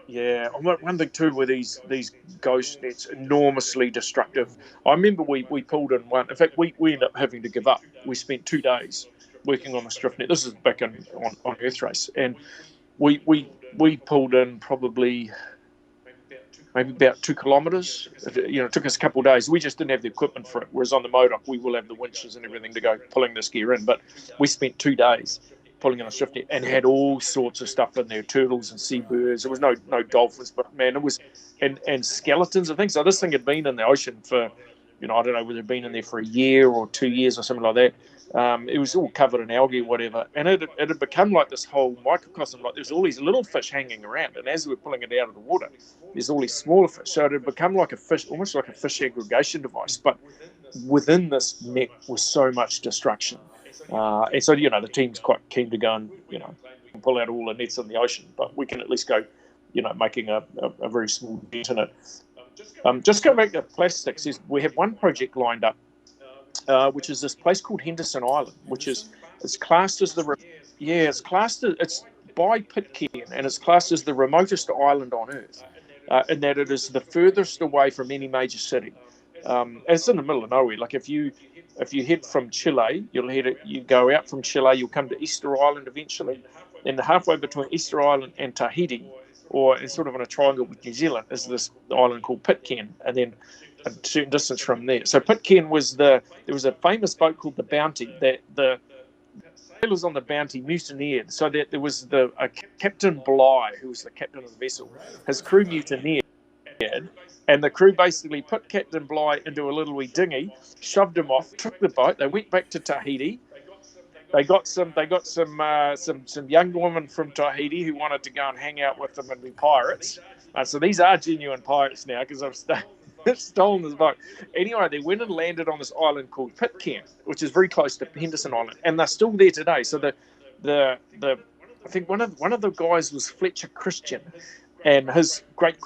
Yeah, one thing too with these ghost nets, enormously destructive. I remember we pulled in one. In fact, we ended up having to give up. We spent 2 days working on a strift net. This is back on Earthrace, and we pulled in probably maybe about 2 kilometres. It took us a couple of days. We just didn't have the equipment for it. Whereas on the Modoc, we will have the winches and everything to go pulling this gear in. But we spent 2 days pulling in a strift net and had all sorts of stuff in there, turtles and seabirds. There was no dolphins, but man, it was, and skeletons and things. So this thing had been in the ocean for, I don't know whether it had been in there for a year or 2 years or something like that. It was all covered in algae or whatever, and it had become like this whole microcosm. Like there's all these little fish hanging around, and as we were pulling it out of the water, there's all these smaller fish. So it had become like a fish, almost like a fish aggregation device. But within this net was so much destruction, and so the team's quite keen to go and pull out all the nets in the ocean, but we can at least go, making a very small dent in it. Just going back to plastics, we have one project lined up, which is this place called Henderson Island, which is it's classed as it's by Pitcairn, and it's classed as the remotest island on Earth, in that it is the furthest away from any major city. It's in the middle of nowhere. Like if you head from Chile, you go out from Chile, you'll come to Easter Island eventually, and halfway between Easter Island and Tahiti, or it's sort of on a triangle with New Zealand, is this island called Pitcairn, and then a certain distance from there. So Pitcairn there was a famous boat called the Bounty that the sailors on the Bounty mutineered. So that there was Captain Bligh, who was the captain of the vessel. His crew mutineered, and the crew basically put Captain Bligh into a little wee dinghy, shoved him off, took the boat. They went back to Tahiti. They got some young women from Tahiti who wanted to go and hang out with them and be pirates. So these are genuine pirates now because I've stolen this boat. Anyway, they went and landed on this island called Pitcairn, which is very close to Henderson Island, and they're still there today. So I think one of the guys was Fletcher Christian, and his great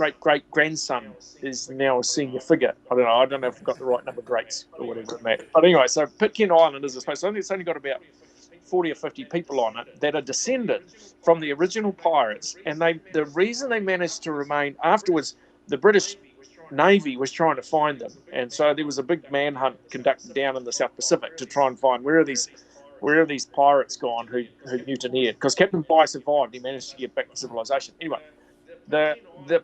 grandson is now a senior figure. I don't know if I've got the right number of greats or whatever in that. But anyway, so Pitcairn Island is a space. I think it's only got about 40 or 50 people on it that are descended from the original pirates, and the reason they managed to remain afterwards, the British Navy was trying to find them, and so there was a big manhunt conducted down in the South Pacific to try and find where are these pirates gone who mutineered, because Captain Bligh survived. He managed to get back to civilization. Anyway, the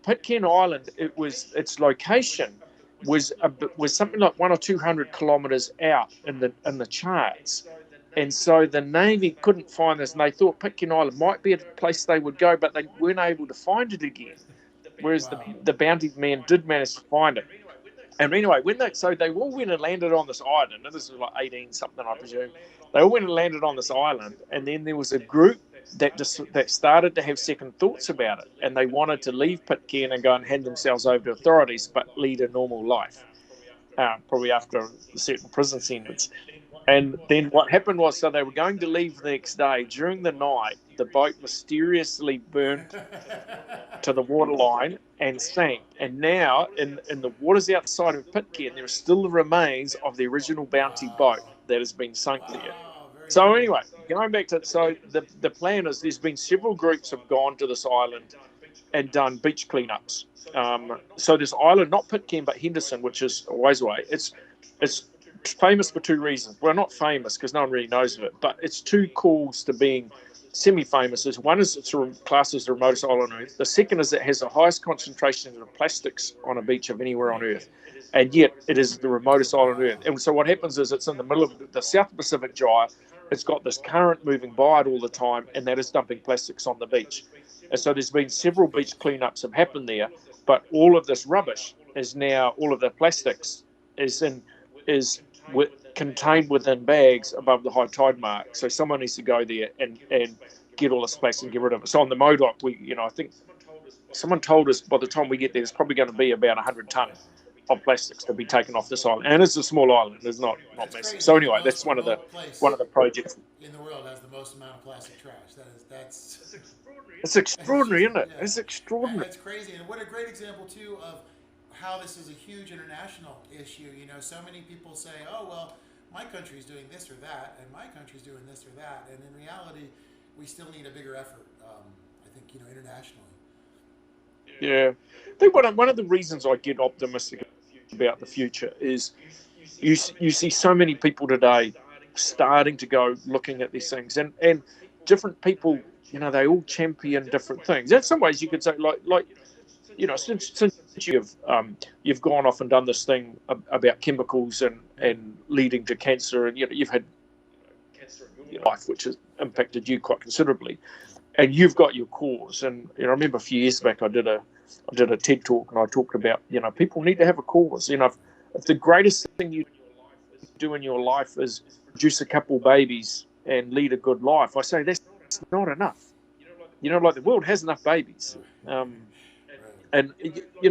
Pitcairn Island, its location was something like 100 or 200 kilometres out in the charts. And so the Navy couldn't find this, and they thought Pitcairn Island might be a place they would go, but they weren't able to find it again. Whereas the Bounty men did manage to find it. And anyway, they all went and landed on this island, and this was like 18 something, I presume. They all went and landed on this island, and then there was a group that started to have second thoughts about it, and they wanted to leave Pitcairn and go and hand themselves over to authorities, but lead a normal life, probably after a certain prison sentence. And then what happened was, so they were going to leave the next day. During the night, the boat mysteriously burnt to the waterline and sank. And now, in the waters outside of Pitcairn, there are still the remains of the original Bounty boat that has been sunk there. So anyway, going back to the plan is there's been several groups have gone to this island and done beach cleanups. So this island, not Pitcairn but Henderson, which is a ways away, it's famous for two reasons. Well, not famous because no one really knows of it, but it's two calls to being semi-famous. One is it's classed as the remotest island on Earth. The second is it has the highest concentration of plastics on a beach of anywhere on Earth, and yet it is the remotest island on Earth. And so what happens is it's in the middle of the South Pacific Gyre. It's got this current moving by it all the time, and that is dumping plastics on the beach. And so there's been several beach cleanups have happened there, but all of this rubbish is now, all of the plastics is contained within bags above the high tide mark. So someone needs to go there and get all this plastic and get rid of it. So on the Modoc, I think someone told us by the time we get there, there's probably going to be about 100 tonnes of plastics to be taken off this island. And it's a small island; it's not massive. So anyway, that's one of the projects in the world has the most amount of plastic trash. That's it's extraordinary, isn't it? Yeah. It's extraordinary. It's crazy, and what a great example too of how this is a huge international issue. So many people say, "Oh well, my country's doing this or that, and my country's doing this or that," and in reality, we still need a bigger effort. I think internationally. Yeah. I think one of the reasons I get optimistic about the future is you see so many people today starting to go looking at these things, and different people, they all champion different things. In some ways, you could say since you've gone off and done this thing about chemicals and leading to cancer, and you've had cancer in your life, which has impacted you quite considerably, and you've got your cause. And I remember a few years back I did a TED talk, and I talked about people need to have a cause. If the greatest thing you do in your life is produce a couple babies and lead a good life, I say that's not enough. Like the world has enough babies, and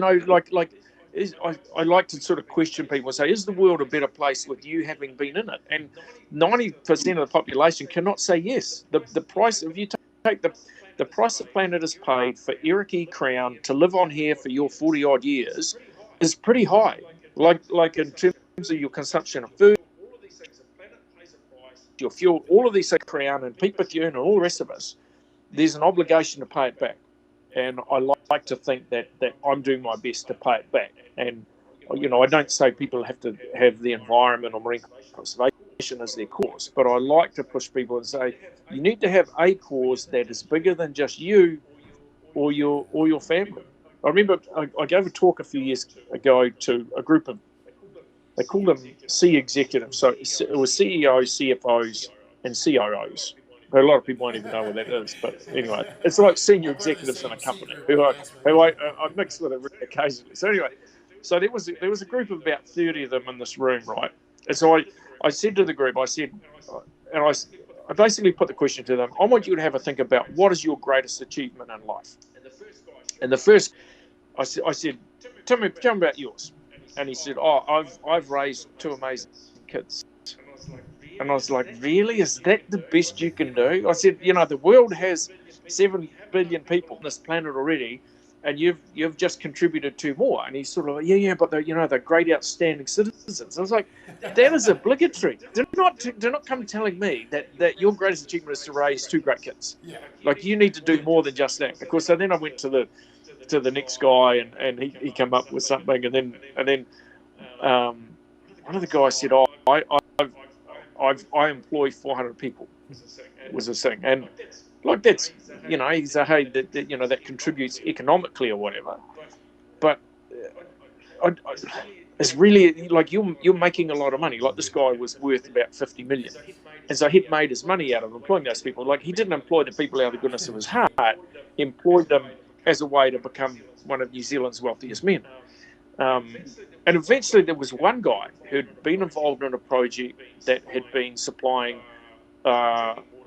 I like to sort of question people and say, is the world a better place with you having been in it? And 90% of the population cannot say yes. The price, if you take the price the planet has paid for Eric E. Crown to live on here for your 40 odd years is pretty high. Like in terms of your consumption of food, your fuel, all of these things, Crown and Pete Bethune and all the rest of us, there's an obligation to pay it back. And I like to think that I'm doing my best to pay it back. And I don't say people have to have the environment or marine conservation as their cause, but I like to push people and say you need to have a cause that is bigger than just you or your family. I remember I gave a talk a few years ago to a group of, they called them C executives. So it was CEOs, CFOs, and COOs. A lot of people won't even know what that is, but anyway, it's like senior executives in a company who I mix with it occasionally. So anyway, so there was a group of about 30 of them in this room, right? And so I said to the group, and I basically put the question to them: I want you to have a think about what is your greatest achievement in life. And the first, I said, tell me about yours. And he said, I've raised two amazing kids. And I was like, really? Is that the best you can do? I said, the world has 7 billion people on this planet already, and you've just contributed 2 more. And he's sort of like, yeah, but they're great, outstanding citizens. I was like, that is obligatory. Do not come telling me that your greatest achievement is to raise 2 great kids. Like, you need to do more than just that. Of course, so then I went to the next guy, and he came up with something, and then one of the guys said, I employ 400 people, was a thing. And like, that's, he said, hey, that contributes economically or whatever. But it's really like you're making a lot of money. Like, this guy was worth about 50 million. And so he'd made his money out of employing those people. Like, he didn't employ the people out of the goodness of his heart. He employed them as a way to become one of New Zealand's wealthiest men. And eventually there was one guy who'd been involved in a project that had been supplying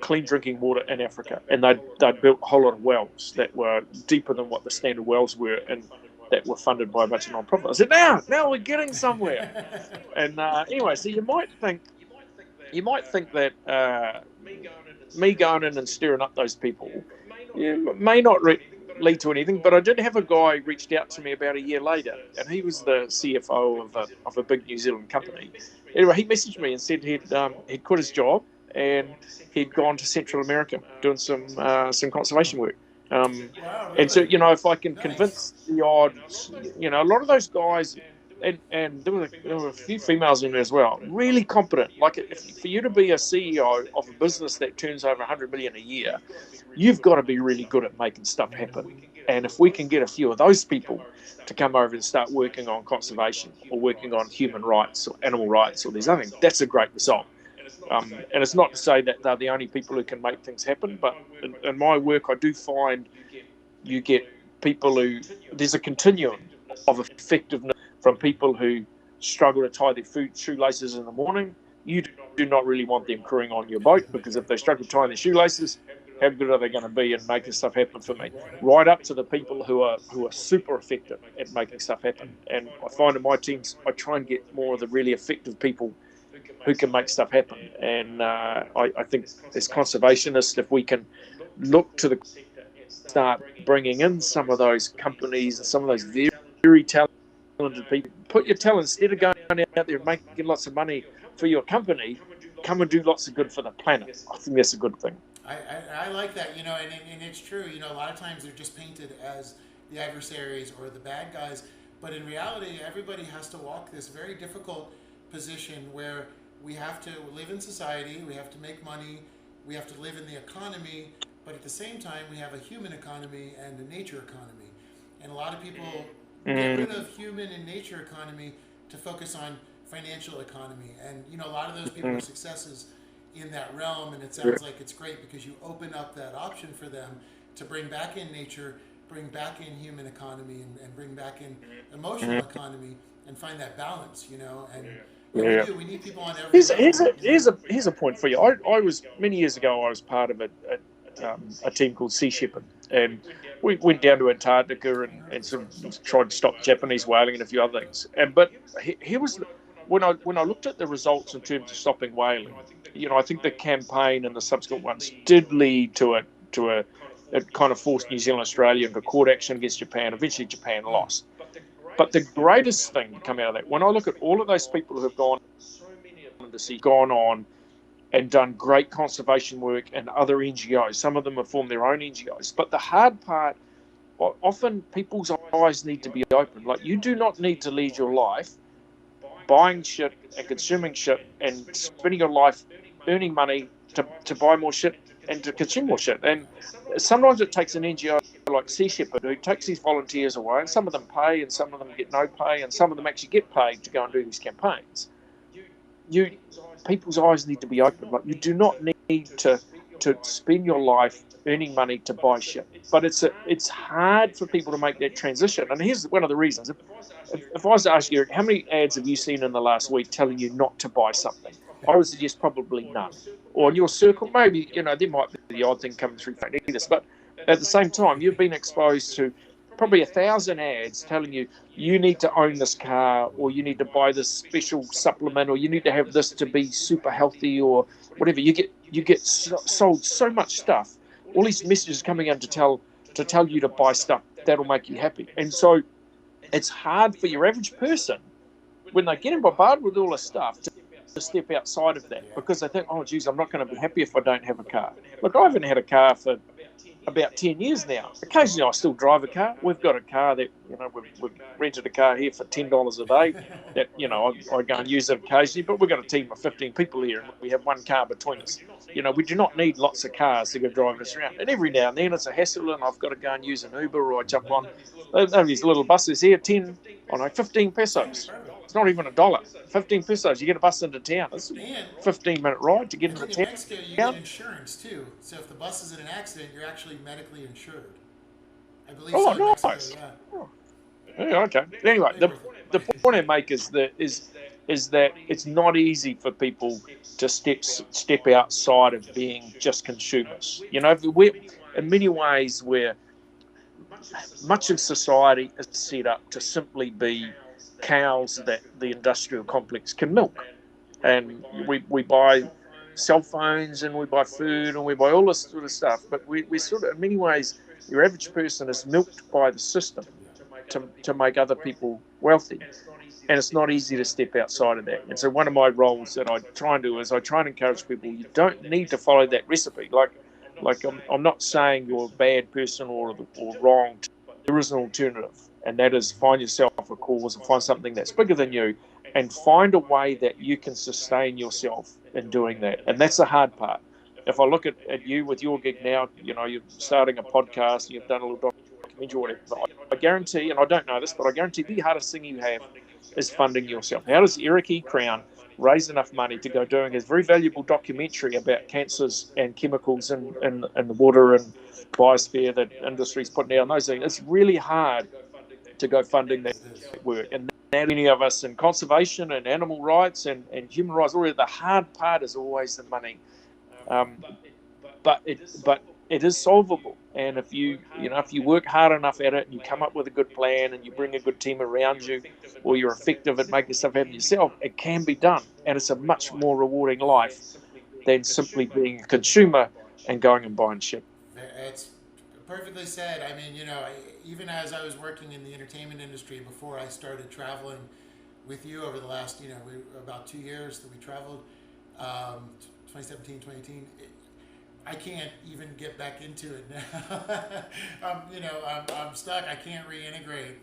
clean drinking water in Africa, and they'd built a whole lot of wells that were deeper than what the standard wells were, and that were funded by a bunch of non-profits. I said, now we're getting somewhere. And anyway, so you might think that me going in and stirring up those people may not lead to anything, but I did have a guy reached out to me about a year later, and he was the CFO of a big New Zealand company. Anyway, he messaged me and said he'd quit his job and he'd gone to Central America doing some conservation work. And so, if I can convince the odds, a lot of those guys, and there were a few females in there as well, really competent. Like, for you to be a CEO of a business that turns over 100 million a year, you've got to be really good at making stuff happen. And if we can get a few of those people to come over and start working on conservation or working on human rights or animal rights or these other things, that's a great result. And it's not to say that they're the only people who can make things happen, but in my work, I do find you get people who, there's a continuum of effectiveness from people who struggle to tie their shoelaces in the morning. You do not really want them crewing on your boat, because if they struggle tying their shoelaces, how good are they going to be in making stuff happen for me? Right up to the people who are super effective at making stuff happen. And I find in my teams, I try and get more of the really effective people who can make stuff happen. And I think as conservationists, if we can look to start bringing in some of those companies and some of those very, very talented people, put your talent, instead of going out there and making lots of money for your company, come and do lots of good for the planet. I think that's a good thing. I like that, and it's true. A lot of times they're just painted as the adversaries or the bad guys. But in reality, everybody has to walk this very difficult position where we have to live in society, we have to make money, we have to live in the economy, but at the same time, we have a human economy and a nature economy. And a lot of people get rid of human and nature economy to focus on financial economy. And, you know, a lot of those people are successes in that realm, and it sounds like it's great because you open up that option for them to bring back in nature, bring back in human economy, and bring back in emotional economy, and find that balance, you know. And Yeah. we do. We need people on every level. Here's a point for you. I was many years ago. I was part of a team called Sea Shepherd, and we went down to Antarctica and sort of tried to stop Japanese whaling and a few other things. But here was when I looked at the results in terms of stopping whaling. You know, I think the campaign and the subsequent ones did lead to a it kind of forced New Zealand, Australia into court action against Japan. Eventually, Japan lost. But the greatest thing to come out of that, when I look at all of those people who have gone on and done great conservation work and other NGOs, some of them have formed their own NGOs. But the hard part, often people's eyes need to be open. Like, you do not need to lead your life buying shit and consuming shit and spending your life earning money to buy more shit and to consume more shit. And sometimes it takes an NGO like Sea Shepherd who takes these volunteers away, and some of them pay and some of them get no pay and some of them actually get paid to go and do these campaigns. People's eyes need to be open. Like, you do not need to spend your life earning money to buy shit. But it's hard for people to make that transition. And here's one of the reasons. If I was to ask you, how many ads have you seen in the last week telling you not to buy something? I would suggest probably none. Or in your circle, maybe, you know, there might be the odd thing coming through don't need this. But at the same time, you've been exposed to probably 1,000 ads telling you you need to own this car, or you need to buy this special supplement, or you need to have this to be super healthy, or whatever. You get sold so much stuff. All these messages coming in to tell you to buy stuff that'll make you happy. And so it's hard for your average person when they get bombarded with all this stuff to step outside of that, because they think, oh, geez, I'm not going to be happy if I don't have a car. Look, I haven't had a car for about 10 years now. Occasionally I still drive a car. We've got a car that, you know, we've rented a car here for $10 a day that, you know, I go and use it occasionally, but we've got a team of 15 people here and we have one car between us. You know, we do not need lots of cars to go driving us around. And every now and then it's a hassle and I've got to go and use an Uber, or I jump on these little buses here, 15 pesos. It's not even $1. 15 pesos. You get a bus into town. It's a 15-minute ride to get into town. In Mexico, you get insurance too. So if the bus is in an accident, you're actually medically insured. I believe so in Mexico, yeah. Yeah, okay. Anyway, the point I make is that it's not easy for people to step outside of being just consumers. You know, in many ways, much of society is set up to simply be cows that the industrial complex can milk. And we buy cell phones and we buy food and we buy all this sort of stuff. But we sort of, in many ways, your average person is milked by the system to make other people wealthy. And it's not easy to step outside of that. And so one of my roles that I try and do is I try and encourage people, you don't need to follow that recipe. Like I'm not saying you're a bad person or wrong. There is an alternative, and that is find yourself a cause and find something that's bigger than you and find a way that you can sustain yourself in doing that. And that's the hard part. If I look at you with your gig now, you know, you're starting a podcast, you've done a little documentary or whatever, I guarantee, and I don't know this, but I guarantee the hardest thing you have is funding yourself. How does Eric E. Crown raise enough money to go doing his very valuable documentary about cancers and chemicals in the water and biosphere that industry's putting out and those things? It's really hard to go funding that work. And many of us in conservation and animal rights and human rights, the hard part is always the money. But it is solvable. And if you work hard enough at it and you come up with a good plan and you bring a good team around you, or you're effective at making stuff happen yourself, it can be done. And it's a much more rewarding life than simply being a consumer and going and buying shit. It's perfectly said. I mean, you know, even as I was working in the entertainment industry before I started traveling with you over the last, you know, about 2 years that we traveled, 2017, 2018, I can't even get back into it now. I'm stuck. I can't reintegrate.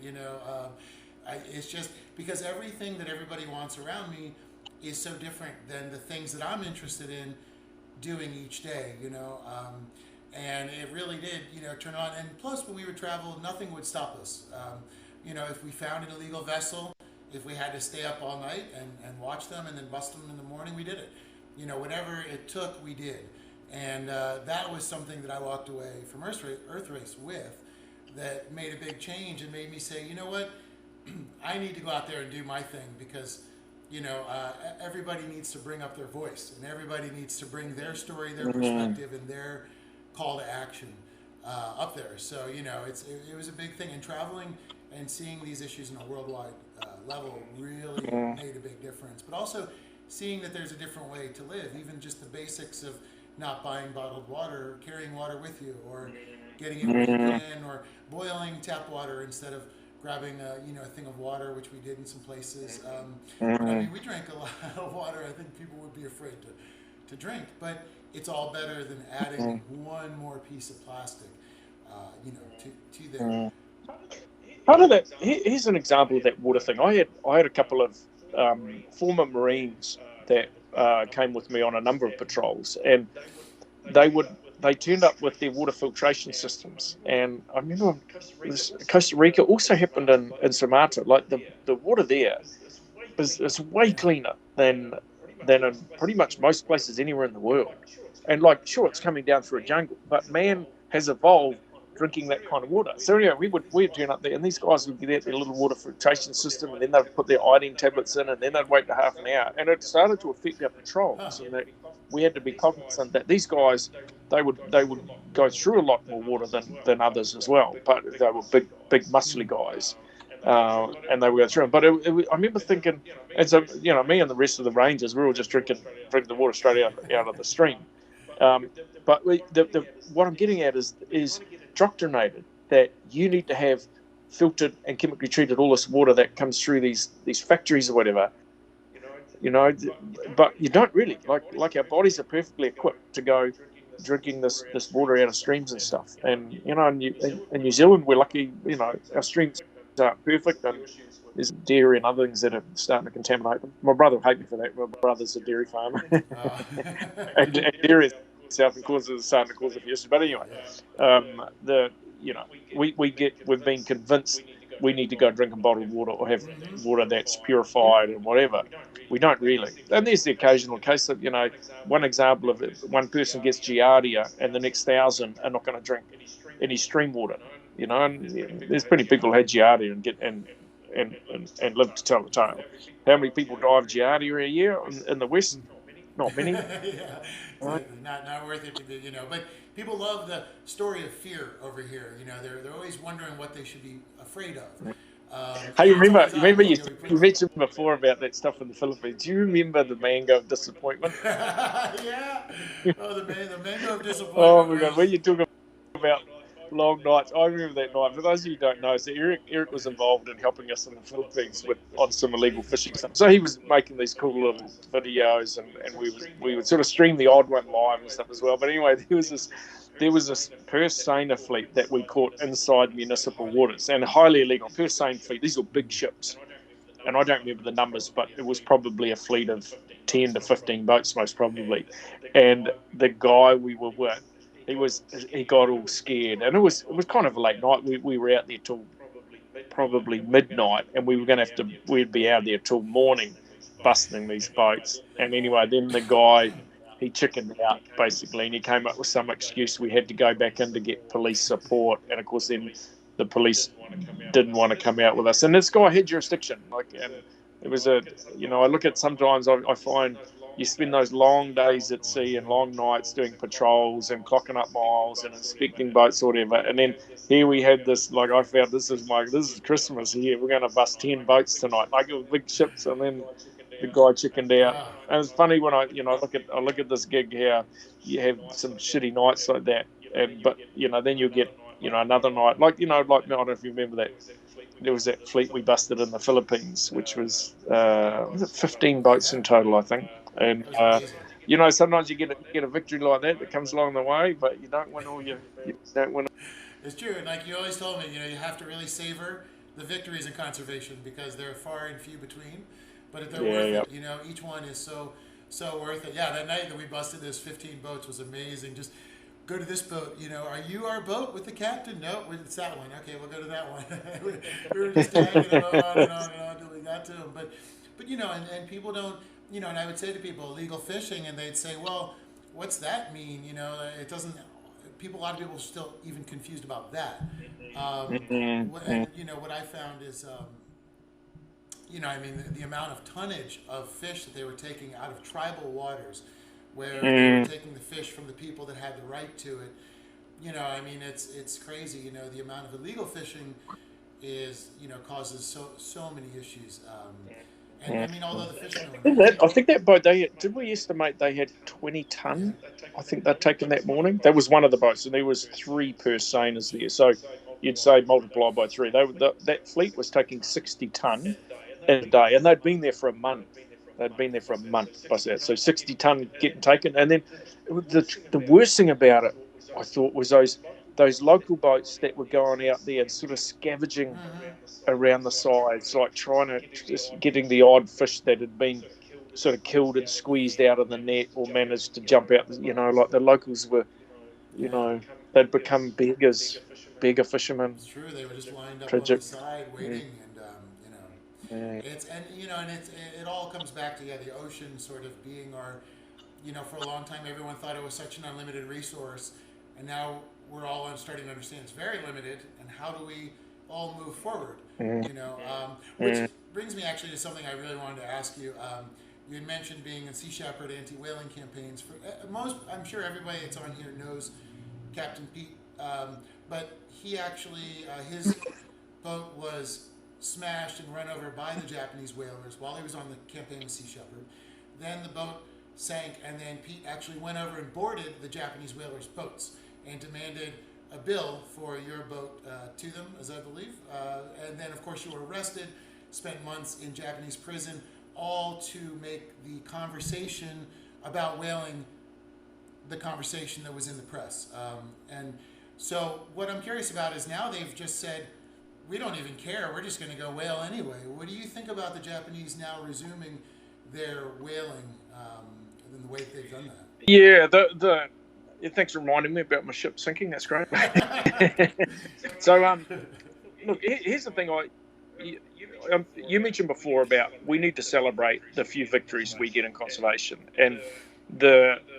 It's just because everything that everybody wants around me is so different than the things that I'm interested in doing each day. And it really did, turn on. And plus, when we would travel, nothing would stop us. If we found an illegal vessel, if we had to stay up all night and watch them and then bust them in the morning, we did it. Whatever it took, we did. And that was something that I walked away from Earthrace with that made a big change and made me say, you know what, I need to go out there and do my thing because, everybody needs to bring up their voice and everybody needs to bring their story, their perspective, and their call to action up there. So, it was a big thing. And traveling and seeing these issues on a worldwide level really made a big difference. But also seeing that there's a different way to live, even just the basics of not buying bottled water, carrying water with you, or getting it where you can, or boiling tap water instead of grabbing a thing of water, which we did in some places. We drank a lot of water. I think people would be afraid to drink, but it's all better than adding one more piece of plastic, to their. Part of that, here's an example of that water thing. I had a couple of former Marines that came with me on a number of patrols, and they turned up with their water filtration systems. And I remember Costa Rica also happened in Sumatra. Like the water there is way cleaner than in pretty much most places anywhere in the world. And like, sure, it's coming down through a jungle, but man has evolved drinking that kind of water. So anyway, we'd turn up there, and these guys would be there at their little water filtration system, and then they'd put their iodine tablets in, and then they'd wait for half an hour. And it started to affect our patrols, and that we had to be cognizant that these guys, they would go through a lot more water than others as well. But they were big muscly guys, and they would go through them. But I remember thinking, and so me and the rest of the Rangers, we were all just drinking the water straight out of the stream. But what I'm getting at is doctrinated that you need to have filtered and chemically treated all this water that comes through these factories or whatever, but you don't really. Like our bodies are perfectly equipped to go drinking this water out of streams and stuff. And in New Zealand, we're lucky. Our streams aren't perfect, and there's dairy and other things that are starting to contaminate them. My brother will hate me for that. My brother's a dairy farmer, and dairy itself is starting to cause a few issues. But anyway, we've been convinced we need to go drinking bottled water or have water that's purified and whatever. We don't really. And there's the occasional case of, one example of it, one person gets Giardia and the next 1,000 are not going to drink any stream water. And there's plenty of people who had Giardia and live to tell the tale. How many people die of Giardia a year in the West? Not many. Yeah, exactly. Not worth it to be, But people love the story of fear over here. They're always wondering what they should be afraid of. Hey, remember you mentioned before about that stuff in the Philippines. Do you remember the mango of disappointment? Yeah. Oh, the mango of disappointment. Oh my God, when you talk about long nights, I remember that night. For those of you who don't know, so Eric was involved in helping us in the Philippines on some illegal fishing stuff. So he was making these cool little videos, and we would sort of stream the odd one live and stuff as well. But anyway, there was this purse seiner fleet that we caught inside municipal waters, and highly illegal purse seine fleet. These were big ships, and I don't remember the numbers, but it was probably a fleet of 10 to 15 boats, most probably. And the guy we were with, he got all scared, and it was kind of a late night. We were out there till probably midnight, and we'd be out there till morning, busting these boats. And anyway, then the guy, he chickened out basically, and he came up with some excuse. We had to go back in to get police support, and of course then the police didn't want to come out with us. And this guy had jurisdiction, and it was I look at sometimes I find you spend those long days at sea and long nights doing patrols and clocking up miles and inspecting boats or whatever, and then here we had this, I felt this is Christmas here, we're going to bust 10 boats tonight, it was big ships, and then the guy chickened out. And it's funny when I look at this gig, how you have some shitty nights like that, but then you'll get another night, I don't know if you remember that. There was that fleet we busted in the Philippines, which was it 15 boats in total, I think. And sometimes you get a victory like that comes along the way, but you don't win all you don't win. It's true, and like you always told me, you have to really savor the victories in conservation because they're far and few between, but they're Yeah, worth yeah. it. Each one is so worth it. Yeah, that night that we busted those 15 boats was amazing. Just go to this boat. Are you our boat with the captain? No, it's that one. Okay, we'll go to that one. we were just tagging them on and on and on until we got to them. But and people don't. And I would say to people illegal fishing, and they'd say, well, what's that mean? It doesn't. A lot of people are still even confused about that. And what I found is, the amount of tonnage of fish that they were taking out of tribal waters, where they were taking the fish from the people that had the right to it. It's crazy. The amount of illegal fishing is causes so many issues. And although the fishermen were nice, I think that boat did we estimate they had 20 ton? I think they'd taken that morning. That was one of the boats, and there was 3 per seiners there. So you'd say multiply by 3. That fleet was taking 60 ton in a day, and they'd been there for a month. They'd been there for a month by that. So 60 ton getting taken, and then the worst thing about it, I thought, was those local boats that were going out there and sort of scavenging around the sides, like trying to just getting the odd fish that had been sort of killed and squeezed out of the net or managed to jump out. Like the locals were, yeah, they'd become beggar fishermen. it's true. They were just lined up on the Tragic. side waiting, and Yeah. it all comes back to the ocean sort of being our, for a long time everyone thought it was such an unlimited resource, and now we're all starting to understand it's very limited, and how do we all move forward? Which brings me actually to something I really wanted to ask you. You had mentioned being in Sea Shepherd anti-whaling campaigns. For most, I'm sure everybody that's on here knows Captain Pete, but he actually his boat was smashed and run over by the Japanese whalers while he was on the campaign with Sea Shepherd. Then the boat sank, and then Pete actually went over and boarded the Japanese whalers' boats and demanded a bill for your boat to them, as I believe. And then, of course, you were arrested, spent months in Japanese prison, all to make the conversation about whaling the conversation that was in the press. And so what I'm curious about is now they've just said, we don't even care, we're just going to go whale anyway. What do you think about the Japanese now resuming their whaling and the way that they've done that? Yeah, thanks for reminding me about my ship sinking. That's great. So, look, here's the thing. You mentioned before about we need to celebrate the few victories we get in conservation, and I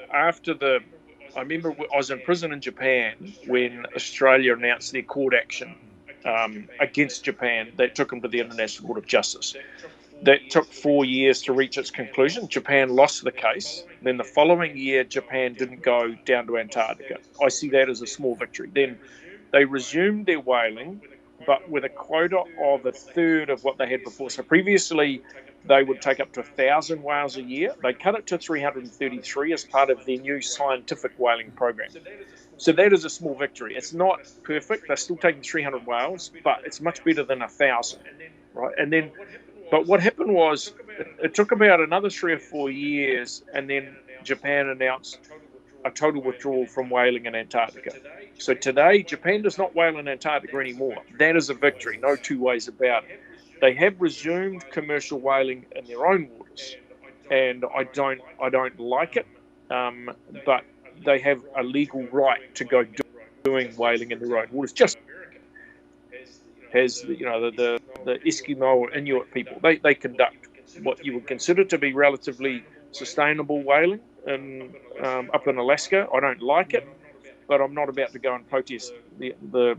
remember I was in prison in Japan when Australia announced their court action against Japan that took them to the International Court of Justice. That took 4 years to reach its conclusion. Japan lost the case. Then the following year, Japan didn't go down to Antarctica. I see that as a small victory. Then they resumed their whaling, but with a quota of a third of what they had before. So previously, they would take up to 1,000 whales a year. They cut it to 333 as part of their new scientific whaling program. So that is a small victory. It's not perfect. They're still taking 300 whales, but it's much better than 1,000, right? But what happened was it took about another 3 or 4 years, and then Japan announced a total withdrawal from whaling in Antarctica. So today, Japan does not whale in Antarctica anymore. That is a victory, no two ways about it. They have resumed commercial whaling in their own waters, and I don't like it, but they have a legal right to go doing whaling in their own waters. Just as the Eskimo or Inuit people, they conduct what you would consider to be relatively sustainable whaling up in Alaska. I don't like it, but I'm not about to go and protest the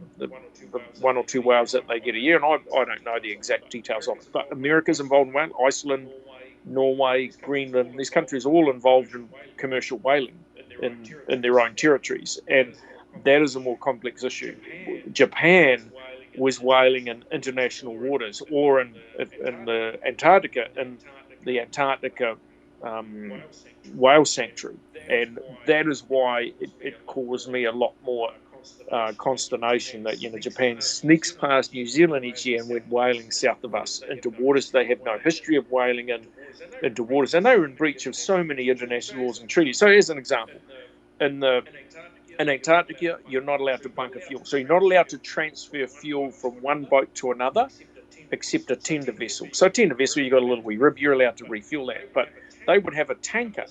1 or 2 whales that they get a year, and I don't know the exact details of it. But America's involved in whaling, Iceland, Norway, Greenland, these countries are all involved in commercial whaling in their own territories, and that is a more complex issue. Japan was whaling in international waters or in the Antarctica, in the Antarctica whale sanctuary, and that is why it caused me a lot more consternation that Japan sneaks past New Zealand each year and went whaling south of us into waters they have no history of whaling in, into waters, and they were in breach of so many international laws and treaties. So here's an example: in Antarctica, you're not allowed to bunker fuel, so you're not allowed to transfer fuel from one boat to another, except a tender vessel. So a tender vessel, you've got a little wee rib, you're allowed to refuel that, but they would have a tanker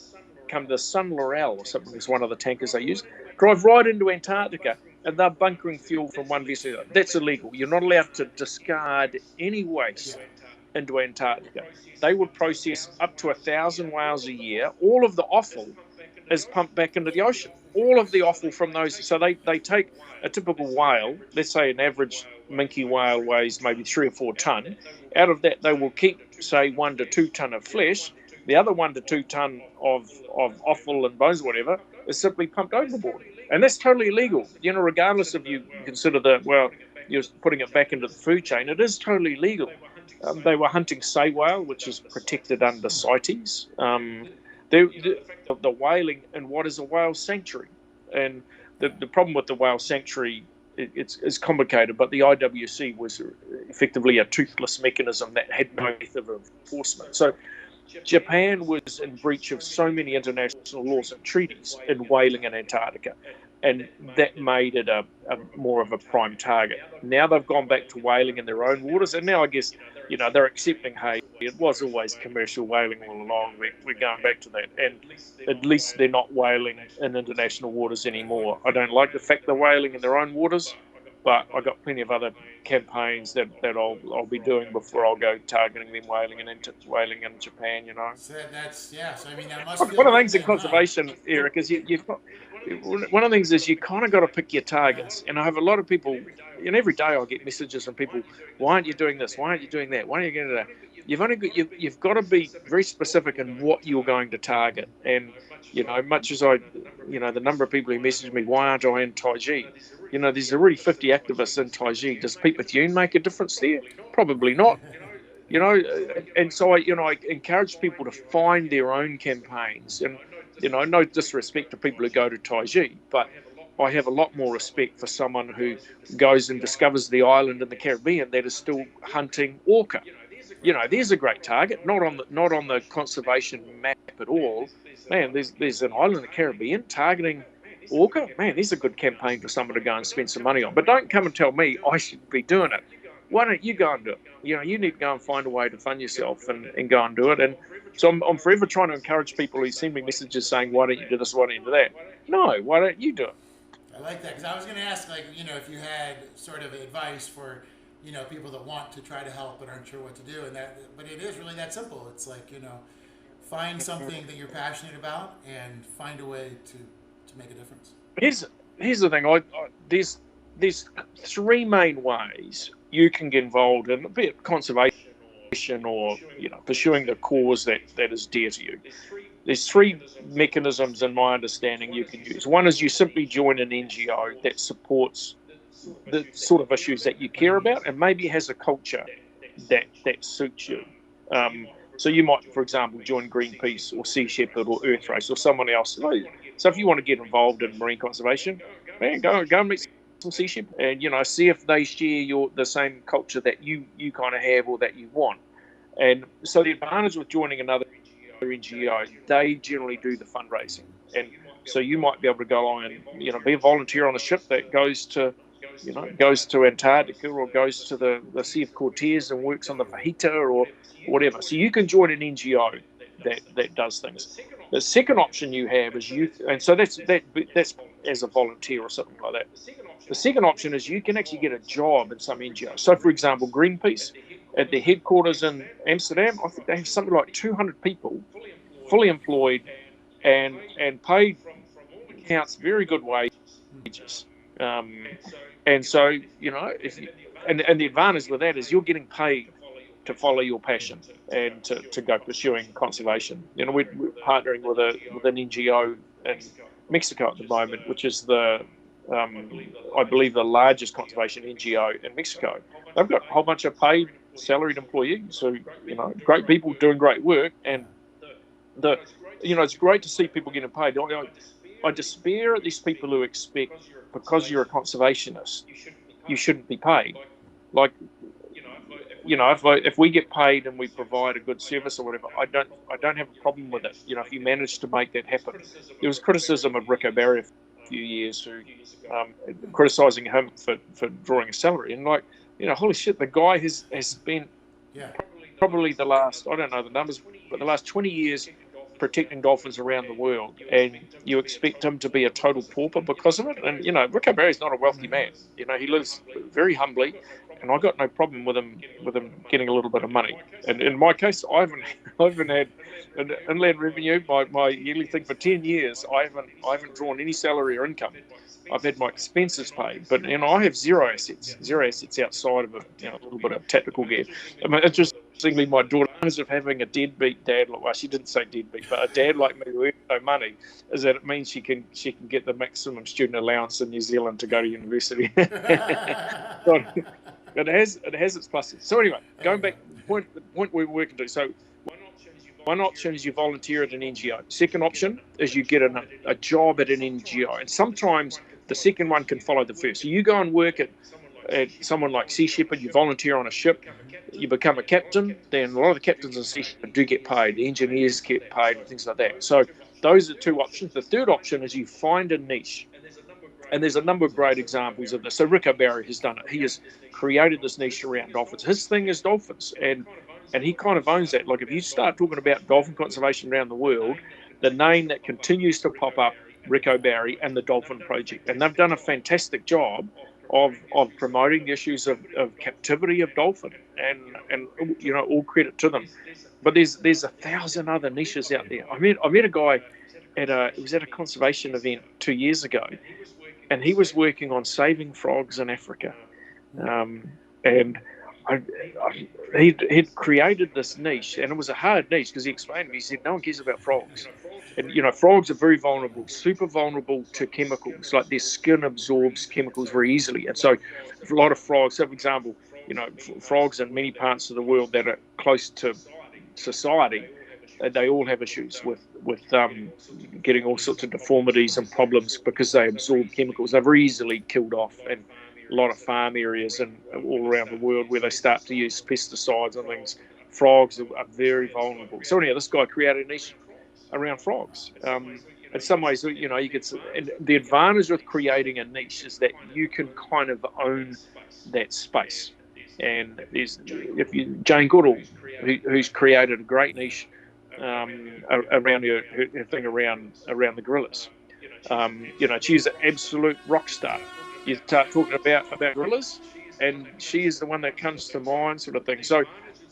come to Sun Laurel or something, is one of the tankers they use, drive right into Antarctica, and they're bunkering fuel from one vessel. That's illegal. You're not allowed to discard any waste into Antarctica. They would process up to 1,000 whales a year. All of the offal is pumped back into the ocean. All of the offal from those, so they take a typical whale, let's say an average minke whale weighs maybe 3 or 4 ton. Out of that, they will keep, say, 1 to 2 ton of flesh. The other 1 to 2 ton of offal and bones, whatever, is simply pumped overboard. And that's totally illegal. Regardless of you consider you're putting it back into the food chain, it is totally legal. They were hunting sei whale, which is protected under CITES. The whaling in what is a whale sanctuary. And the problem with the whale sanctuary, it's complicated, but the IWC was effectively a toothless mechanism that had no method of enforcement. So Japan was in breach of so many international laws and treaties in whaling in Antarctica, and that made it a more of a prime target. Now they've gone back to whaling in their own waters, and now I guess they're accepting, hey, it was always commercial whaling all along. We're going back to that, and at least they're not whaling in international waters anymore. I don't like the fact they're whaling in their own waters, but I've got plenty of other campaigns that I'll be doing before I'll go targeting them whaling in Japan. So So I mean, that must feel One of the good things in then, huh? conservation, Eric, is you've got one of the things is you kind of got to pick your targets. And I have a lot of people, and every day I'll get messages from people, why aren't you doing this? Why aren't you doing that? Why aren't you going to that? You've got to be very specific in what you're going to target. And much as the number of people who message me, why aren't I in Taiji? There's already 50 activists in Taiji. Does Pete Bethune make a difference there? Probably not. And so I encourage people to find their own campaigns. And no disrespect to people who go to Taiji, but I have a lot more respect for someone who goes and discovers the island in the Caribbean that is still hunting orca. There's a great target, not on the conservation map at all. Man, there's an island in the Caribbean targeting orca. Man, there's a good campaign for someone to go and spend some money on. But don't come and tell me I should be doing it. Why don't you go and do it? You need to go and find a way to fund yourself and go and do it. And so I'm forever trying to encourage people who send me messages saying, why don't you do this, why don't you do that? No, why don't you do it? I like that, because I was going to ask, if you had sort of advice for, people that want to try to help but aren't sure what to do, but it is really that simple. It's like, find something that you're passionate about and find a way to make a difference. Here's the thing. There's 3 main ways you can get involved in, be it conservation or pursuing the cause that is dear to you. There's 3 mechanisms, in my understanding, you can use. One is you simply join an NGO that supports the sort of issues that you care about and maybe has a culture that suits you. So you might, for example, join Greenpeace or Sea Shepherd or Earthrace or someone else. So if you want to get involved in marine conservation, man, go and meet some Sea Shepherd and see if they share the same culture that you kind of have or that you want. And so the advantage with joining another NGO, they generally do the fundraising, and so you might be able to go along and be a volunteer on a ship that goes to Antarctica or goes to the Sea of Cortez and works on the fajita or whatever. So you can join an NGO that does things. The second option you have is and so that's as a volunteer or something like that. The second option is you can actually get a job in some NGO. So, for example, Greenpeace, at their headquarters in Amsterdam, I think they have something like 200 people fully employed and paid, counts, very good wages. And so, and the advantage with that is you're getting paid to follow your passion and to go pursuing conservation. We're partnering with an NGO in Mexico at the moment, which is I believe the largest conservation NGO in Mexico. They've got a whole bunch of paid salaried employees who, great people doing great work, and it's great to see people getting paid. I despair at these people who expect because you're a conservationist, you shouldn't be paid. Like, if we get paid and we provide a good service or whatever, I don't have a problem with it. If you manage to make that happen. There was criticism of Rick O'Barry a few years who criticising him for drawing a salary, and holy shit, the guy has spent probably the last, I don't know the numbers, but the last 20 years protecting dolphins around the world, and you expect him to be a total pauper because of it. And Rick O'Barry's not a wealthy man. He lives very humbly, and I got no problem with him getting a little bit of money. And in my case, I haven't had an inland revenue, my yearly thing for 10 years. I haven't drawn any salary or income. I've had my expenses paid, but I have zero assets outside of a little bit of tactical gear. I mean, interestingly, my daughter, of having a deadbeat dad, well, she didn't say deadbeat, but a dad like me who earns no money, is that it means she can get the maximum student allowance in New Zealand to go to university. So it has its pluses. So anyway, going back to the point we're working to. So one option is you volunteer at an NGO. Second option is you get a job at an NGO, and sometimes the second one can follow the first. So you go and work at someone like Sea Shepherd, you volunteer on a ship, you become a captain, then a lot of the captains of Sea Shepherd do get paid, the engineers get paid, and things like that. So those are two options. The third option is you find a niche, and there's a number of great examples of this. So Rick O'Barry has done it. He has created this niche around dolphins. His thing is dolphins, and he kind of owns that. Like, if you start talking about dolphin conservation around the world, the name that continues to pop up, Rick O'Barry and the Dolphin Project, and they've done a fantastic job of promoting the issues of captivity of dolphin, and all credit to them. But there's 1,000 other niches out there. I met a guy it was at a conservation event 2 years ago, and he was working on saving frogs in Africa, and he'd created this niche, and it was a hard niche because he explained to me, he said, no one cares about frogs. And, frogs are very vulnerable, super vulnerable to chemicals. Like, their skin absorbs chemicals very easily. And so a lot of frogs, so for example, frogs in many parts of the world that are close to society, they all have issues with getting all sorts of deformities and problems because they absorb chemicals. They're very easily killed off. And a lot of farm areas and all around the world where they start to use pesticides and things, frogs are very vulnerable. So anyhow, this guy created a niche around frogs. In some ways, you could. And the advantage with creating a niche is that you can kind of own that space. And there's Jane Goodall, who's created a great niche around her thing around the gorillas. She's an absolute rock star. You start talking about gorillas, and she is the one that comes to mind, sort of thing. So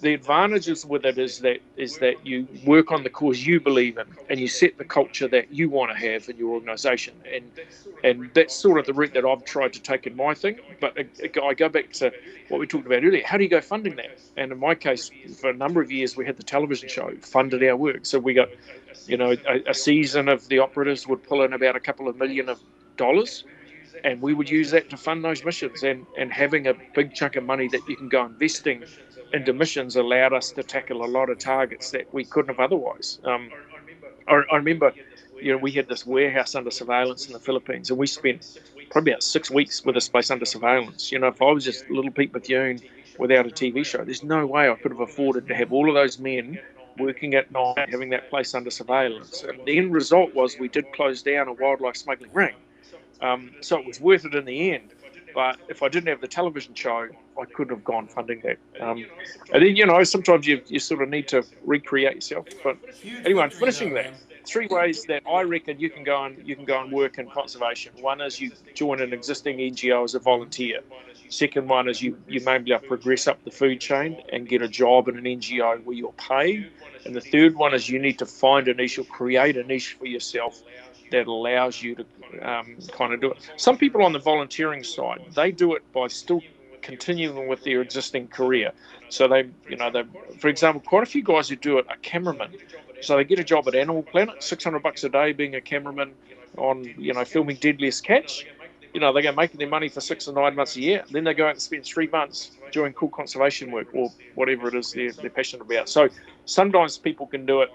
the advantages with it is that you work on the cause you believe in, and you set the culture that you want to have in your organisation, and that's sort of the route that I've tried to take in my thing. But I go back to what we talked about earlier. How do you go funding that? And in my case, for a number of years, we had the television show funded our work. So we got, a season of the operatives would pull in about $2 million, and we would use that to fund those missions. And having a big chunk of money that you can go investing into missions allowed us to tackle a lot of targets that we couldn't have otherwise. I remember, we had this warehouse under surveillance in the Philippines, and we spent probably about 6 weeks with this place under surveillance. If I was just little Pete Bethune without a TV show, there's no way I could have afforded to have all of those men working at night, having that place under surveillance. And the end result was we did close down a wildlife smuggling ring. So it was worth it in the end. But if I didn't have the television show, I couldn't have gone funding that. And then, sometimes you sort of need to recreate yourself. But anyway, finishing that, 3 ways that I reckon you can go and work in conservation. One is you join an existing NGO as a volunteer. Second one is you may be able to progress up the food chain and get a job in an NGO where you're paid. And the third one is you need to find a niche or create a niche for yourself that allows you to kind of do it. Some people on the volunteering side, they do it by still continuing with their existing career. So they, for example, quite a few guys who do it are cameramen. So they get a job at Animal Planet, $600 a day being a cameraman on, filming Deadliest Catch. They go making their money for 6 or 9 months a year. Then they go out and spend 3 months doing cool conservation work or whatever it is they're passionate about. So sometimes people can do it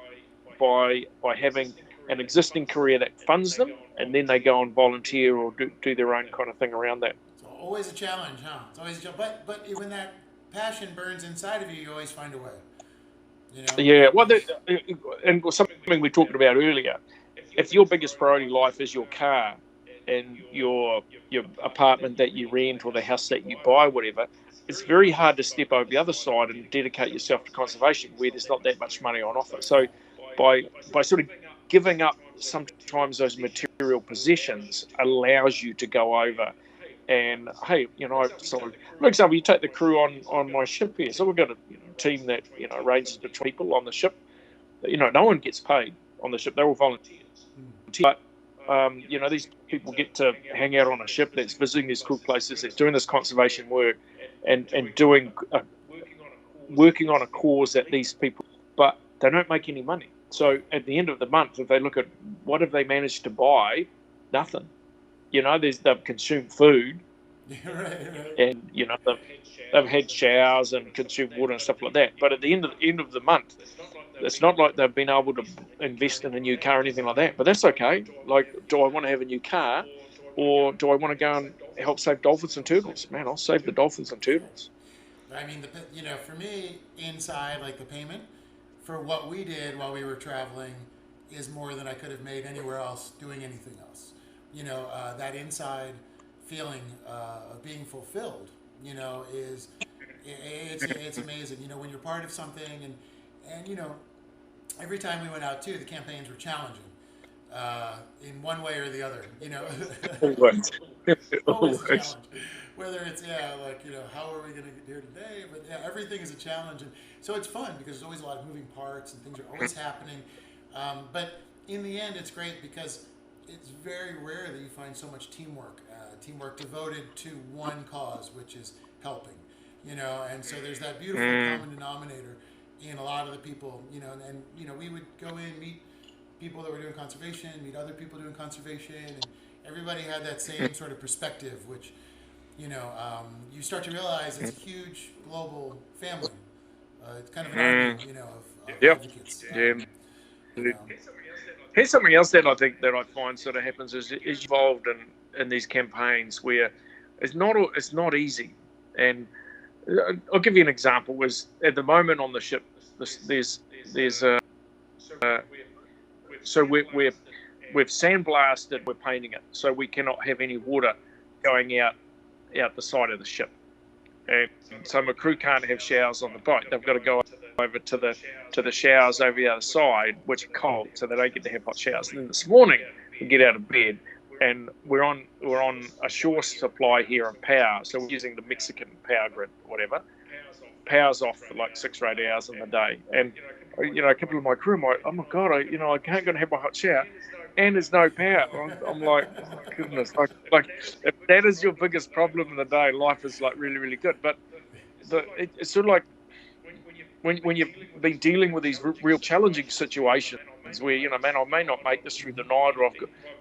by having an existing career that funds them, and then they go and volunteer or do their own kind of thing around that. So always a challenge, huh? It's always a challenge. But when that passion burns inside of you, you always find a way. You know. Yeah, well, and something we talked about earlier. If your biggest priority in life is your car and your apartment that you rent or the house that you buy, whatever, it's very hard to step over the other side and dedicate yourself to conservation where there's not that much money on offer. So by sort of giving up sometimes those material possessions allows you to go over and, hey, so for example, you take the crew on my ship here. So we've got a team that, ranges to 20 people on the ship. No one gets paid on the ship. They're all volunteers. But, these people get to hang out on a ship that's visiting these cool places, that's doing this conservation work and doing working on a cause that these people, but they don't make any money. So at the end of the month, if they look at what have they managed to buy, nothing. They've consumed food, and they've had showers and consumed water and stuff like that. But at the end of the month, it's not like they've been able to invest in a new car or anything like that. But that's okay. Like, do I want to have a new car, or do I want to go and help save dolphins and turtles? Man, I'll save the dolphins and turtles. I mean, for me, inside, like the payment for what we did while we were traveling is more than I could have made anywhere else doing anything else. That inside feeling of being fulfilled, is it's amazing. When you're part of something, and every time we went out too, the campaigns were challenging in one way or the other. Always. Always a challenge. Whether it's how are we going to get here today? But yeah, everything is a challenge, and so it's fun because there's always a lot of moving parts and things are always happening. But in the end, it's great because it's very rare that you find so much teamwork devoted to one cause, which is helping. And so there's that beautiful common denominator in a lot of the people. And we would go in, meet people that were doing conservation, meet other people doing conservation, and everybody had that same sort of perspective, which you start to realize it's a huge global family. It's kind of an army, of advocates. Here's something else that I find sort of happens is involved in these campaigns where it's not easy. And I'll give you an example. Was at the moment on the ship, there's so we've sandblasted, we're painting it, so we cannot have any water going out the side of the ship. And so my crew can't have showers on the boat. They've got to go over to the showers over the other side, which are cold, so they don't get to have hot showers. And then this morning we get out of bed and we're on a shore supply here of power, so we're using the Mexican power grid, whatever. Power's off for like 6 or 8 hours in the day, and a couple of my crew are like, oh my god, I can't go and have my hot shower, and there's no power. I'm like, oh my goodness, like if that is your biggest problem in the day, life is like really, really good. But it's sort of like when you've been dealing with these real challenging situations where, man, I may not make this through the night, or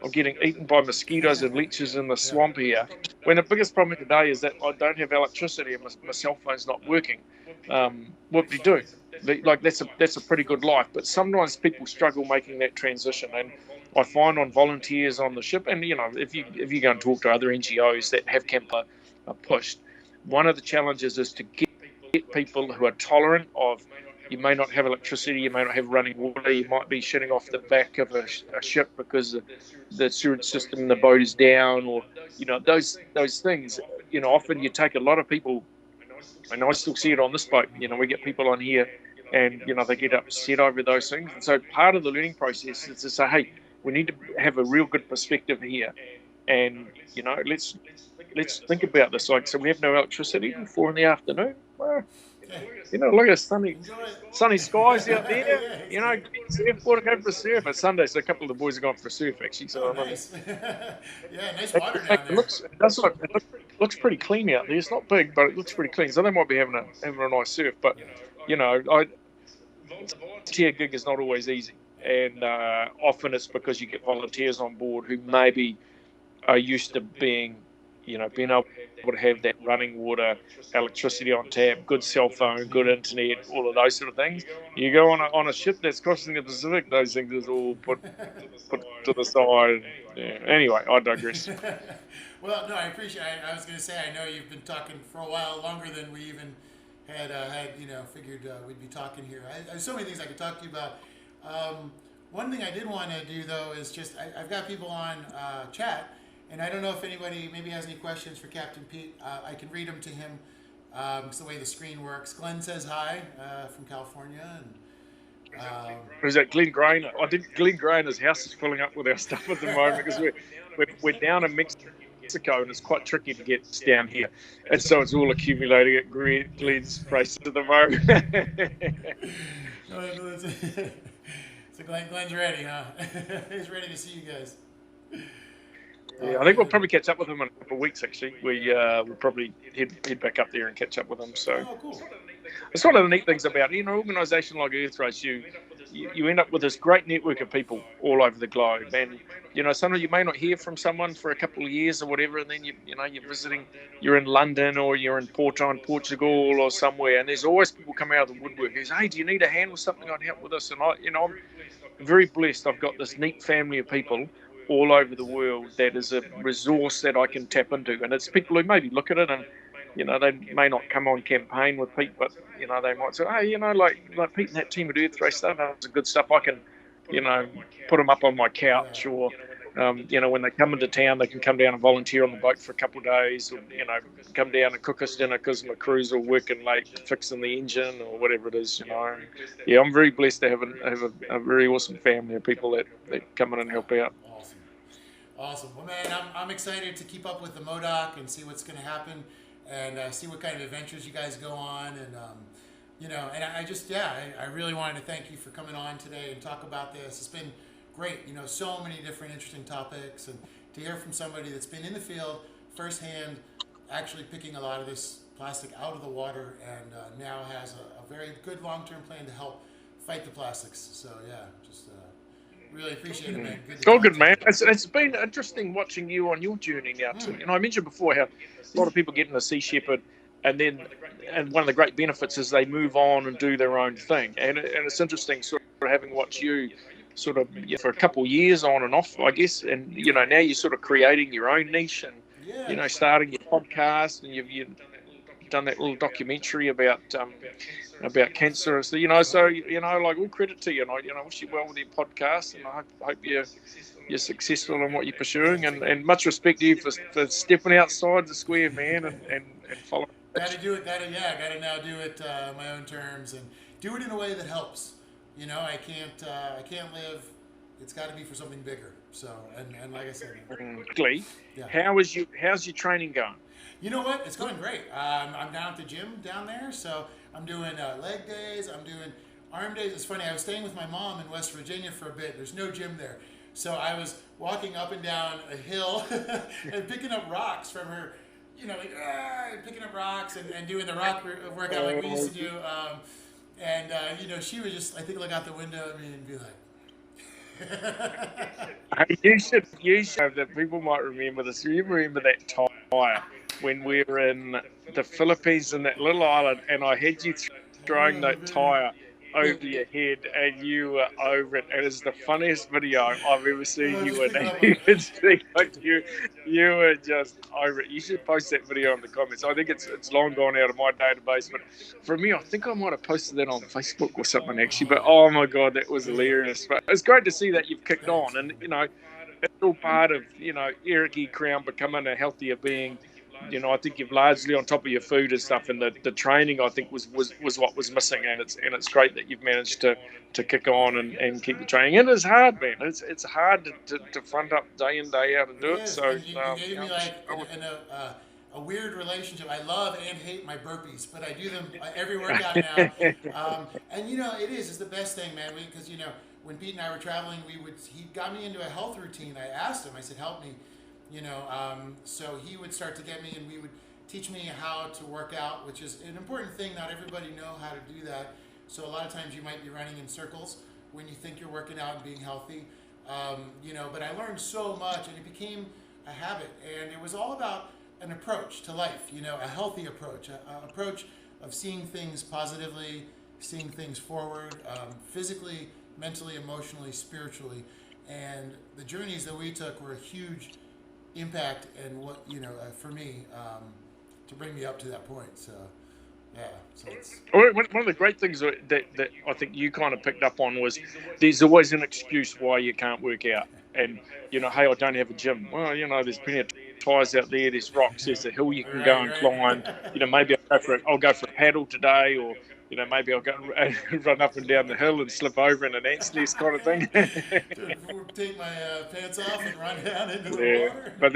I'm getting eaten by mosquitoes and leeches in the swamp here. When the biggest problem today is that I don't have electricity and my cell phone's not working. What do you do? Like that's a pretty good life, but sometimes people struggle making that transition. And I find on volunteers on the ship, and if you go and talk to other NGOs that have camper pushed, one of the challenges is to get people who are tolerant of, you may not have electricity, you may not have running water, you might be shitting off the back of a ship because the sewage system in the boat is down, or those things. Often you take a lot of people, and I still see it on this boat. We get people on here, and they get upset over those things. And so part of the learning process is to say, hey, we need to have a real good perspective here, and let's think about this. Like, so we have no electricity at 4 p.m. Well, look at sunny skies out there. Surfboard, go for a surf. It's Sunday, so a couple of the boys are going for a surf actually. So nice. Yeah, nice water down there. It looks pretty clean out there. It's not big, but it looks pretty clean. So they might be having a nice surf. But volunteer gig is not always easy, and often it's because you get volunteers on board who maybe are used to being being able to have that running water, electricity on tap, good cell phone, good internet, all of those sort of things. You go on a ship that's crossing the Pacific, those things is all put to the side. Yeah. Anyway, I digress. Well, no, I appreciate. I was going to say, I know you've been talking for a while, longer than we even had figured we'd be talking here. There's so many things I could talk to you about. One thing I did want to do though is just I've got people on chat, and I don't know if anybody maybe has any questions for Captain Pete. I can read them to him. It's the way the screen works. Glenn says hi from California, and Is that Glenn Grainer? I think Glenn Grainer's house is filling up with our stuff at the moment because we're down in Mexico, and it's quite tricky to get down here, and so it's all accumulating at Glenn's place at the moment. So Glenn's ready, huh? He's ready to see you guys. Yeah, I think we'll probably catch up with him in a couple of weeks. Actually, we'll probably head back up there and catch up with him. So, cool. It's one of the neat things about an organisation like Earthrace. You end up with this great network of people all over the globe, and sometimes you may not hear from someone for a couple of years or whatever, and then you're visiting, you're in London or you're in Porto in Portugal or somewhere, and there's always people coming out of the woodwork who say, "Hey, do you need a hand with something? I'd help with this." And I'm very blessed. I've got this neat family of people all over the world that is a resource that I can tap into, and it's people who maybe look at it and they may not come on campaign with Pete, but they might say, "Hey, like Pete and that team at Earthrace, that's good stuff. I can put them up on my couch, or when they come into town, they can come down and volunteer on the boat for a couple of days, or come down and cook us dinner because my crews are working late fixing the engine or whatever it is. Yeah, I'm very blessed to have a very awesome family of people that come in and help out. Awesome. Well, man, I'm excited to keep up with the Modoc and see what's going to happen, and see what kind of adventures you guys go on, and and I really wanted to thank you for coming on today and talk about this. It's been great, so many different interesting topics, and to hear from somebody that's been in the field firsthand, actually picking a lot of this plastic out of the water, and now has a very good long-term plan to help fight the plastics. So yeah, just really appreciate it, man. Good, man. It's been interesting watching you on your journey now too. I mentioned before how a lot of people get into Sea Shepherd, and one of the great benefits is they move on and do their own thing. And it's interesting sort of having watched you sort of for a couple of years on and off, I guess, and now you're sort of creating your own niche, and starting your podcast, and you've done that little documentary about cancer. So like, all credit to you, and I wish you well with your podcast, and I hope you're successful in what you're pursuing, and much respect to you for stepping outside the square, man, and following. Got to do it. Got to now do it on my own terms, and do it in a way that helps. I can't live. It's got to be for something bigger. So, and like I said, how's your training going? You know what? It's going great. I'm down at the gym down there, so I'm doing leg days. I'm doing arm days. It's funny. I was staying with my mom in West Virginia for a bit. There's no gym there, so I was walking up and down a hill and picking up rocks from her. Picking up rocks and doing the rock workout like we used to do. She would just, I think, look out the window at me and be like, you should that people might remember this. You remember that tire when we were in the Philippines in that little island, and I had you throwing that tire over your head, and you were over it. And it's the funniest video I've ever seen you in. You were just over it. You should post that video in the comments. I think it's long gone out of my database, but for me, I think I might have posted that on Facebook or something actually. But oh my God, that was hilarious. But it's great to see that you've kicked on, and it's all part of Eric E. Crown becoming a healthier being. I think you've largely on top of your food and stuff, and the training I think was what was missing, and it's great that you've managed to kick on and keep the training. And it's hard, man. It's hard to front up day in day out and do it. So you gave me a weird relationship. I love and hate my burpees, but I do them every workout now. And it's the best thing, man. Because when Pete and I were traveling, he got me into a health routine. I asked him. I said, help me. So he would start to get me, and we would teach me how to work out, which is an important thing. Not everybody know how to do that. So a lot of times you might be running in circles when you think you're working out and being healthy. But I learned so much, and it became a habit. And it was all about an approach to life, a healthy approach, a approach of seeing things positively, seeing things forward, physically, mentally, emotionally, spiritually. And the journeys that we took were a huge impact and what, for me, to bring me up to that point. So, yeah. So one of the great things that I think you kind of picked up on was there's always an excuse why you can't work out. And, hey, I don't have a gym. Well, there's plenty of tires out there. There's rocks. There's a hill you can go and climb. Maybe I'll go for a paddle today, or maybe I'll go run up and down the hill and slip over in an ant's nest kind of thing. Take my pants off and run down into the water. But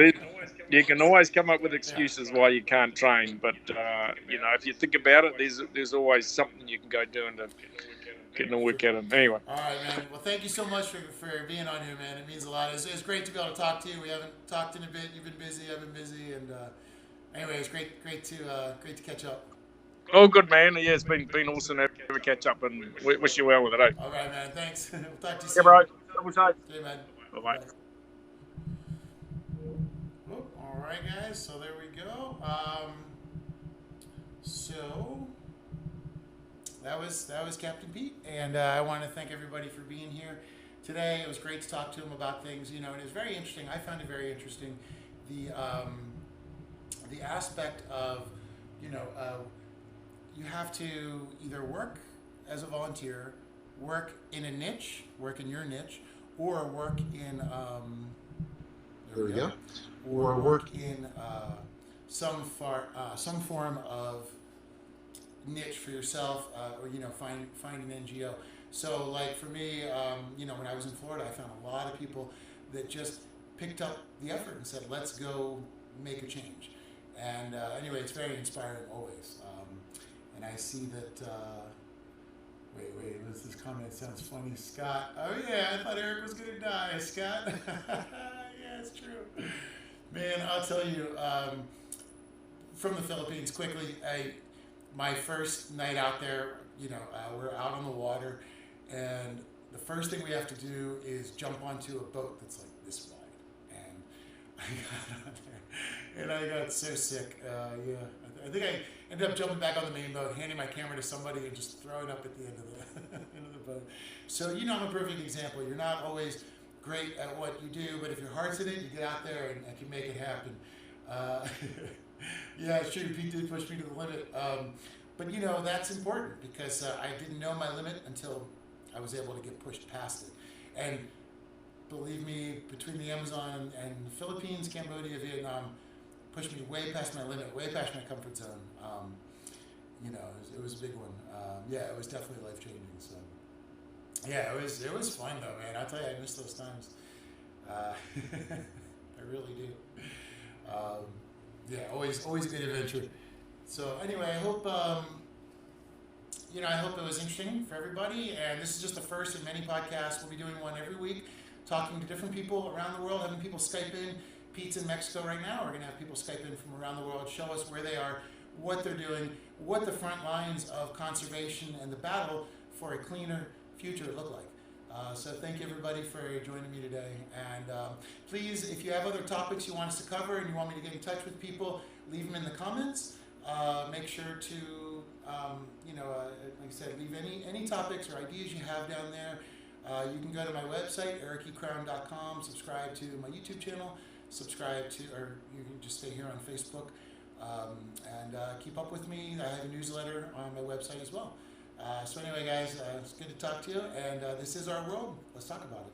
you can always come up with excuses why you can't train. But if you think about it, there's always something you can go doing to getting a work out of them. Anyway. All right, man. Well, thank you so much for being on here, man. It means a lot. It's great to be able to talk to you. We haven't talked in a bit. You've been busy. I've been busy, and anyway, it's great to catch up. Oh, good, man. Yeah, it's been awesome to have a catch up, and wish you well with it. All right, man. Thanks. We'll talk to you Yeah, soon. bro. Double safe. Okay, man. Bye-bye. All right, guys. So there we go. So that was Captain Pete, and I want to thank everybody for being here today. It was great to talk to him about things, and it was very interesting. I found it very interesting, the aspect of, you have to either work as a volunteer, work in a niche, work in your niche, or work in or work in some form of niche for yourself, or find an NGO. So like for me, when I was in Florida, I found a lot of people that just picked up the effort and said, let's go make a change. And anyway, it's very inspiring always. And I see that, wait, this comment sounds funny. Scott, oh yeah, I thought Eric was going to die. Scott, yeah, it's true. Man, I'll tell you, from the Philippines, quickly, my first night out there, we're out on the water, and the first thing we have to do is jump onto a boat that's like this wide. And I got on there, and I got so sick. I think I ended up jumping back on the main boat, handing my camera to somebody, and just throwing up at the end of the end of the boat. So I'm a perfect example. You're not always great at what you do, but if your heart's in it, you get out there and can make it happen. Yeah, it's true. Pete did push me to the limit. But that's important because I didn't know my limit until I was able to get pushed past it. And believe me, between the Amazon and the Philippines, Cambodia, Vietnam, pushed me way past my limit, way past my comfort zone. It was a big one. Yeah, it was definitely life changing. So yeah, it was fun though, man. I'll tell you, I miss those times. I really do. Yeah, always a good adventure. So anyway, I hope I hope it was interesting for everybody. And this is just the first of many podcasts. We'll be doing one every week, talking to different people around the world, having people Skype in. Pete's in Mexico right now. We're going to have people Skype in from around the world, show us where they are, what they're doing, what the front lines of conservation and the battle for a cleaner future look like. So thank you everybody for joining me today. And please, if you have other topics you want us to cover and you want me to get in touch with people, leave them in the comments. Make sure to, like I said, leave any topics or ideas you have down there. You can go to my website, ericecrown.com, subscribe to my YouTube channel, or you can just stay here on Facebook, and keep up with me. I have a newsletter on my website as well. So anyway, guys, it's good to talk to you, and this is our world. Let's talk about it.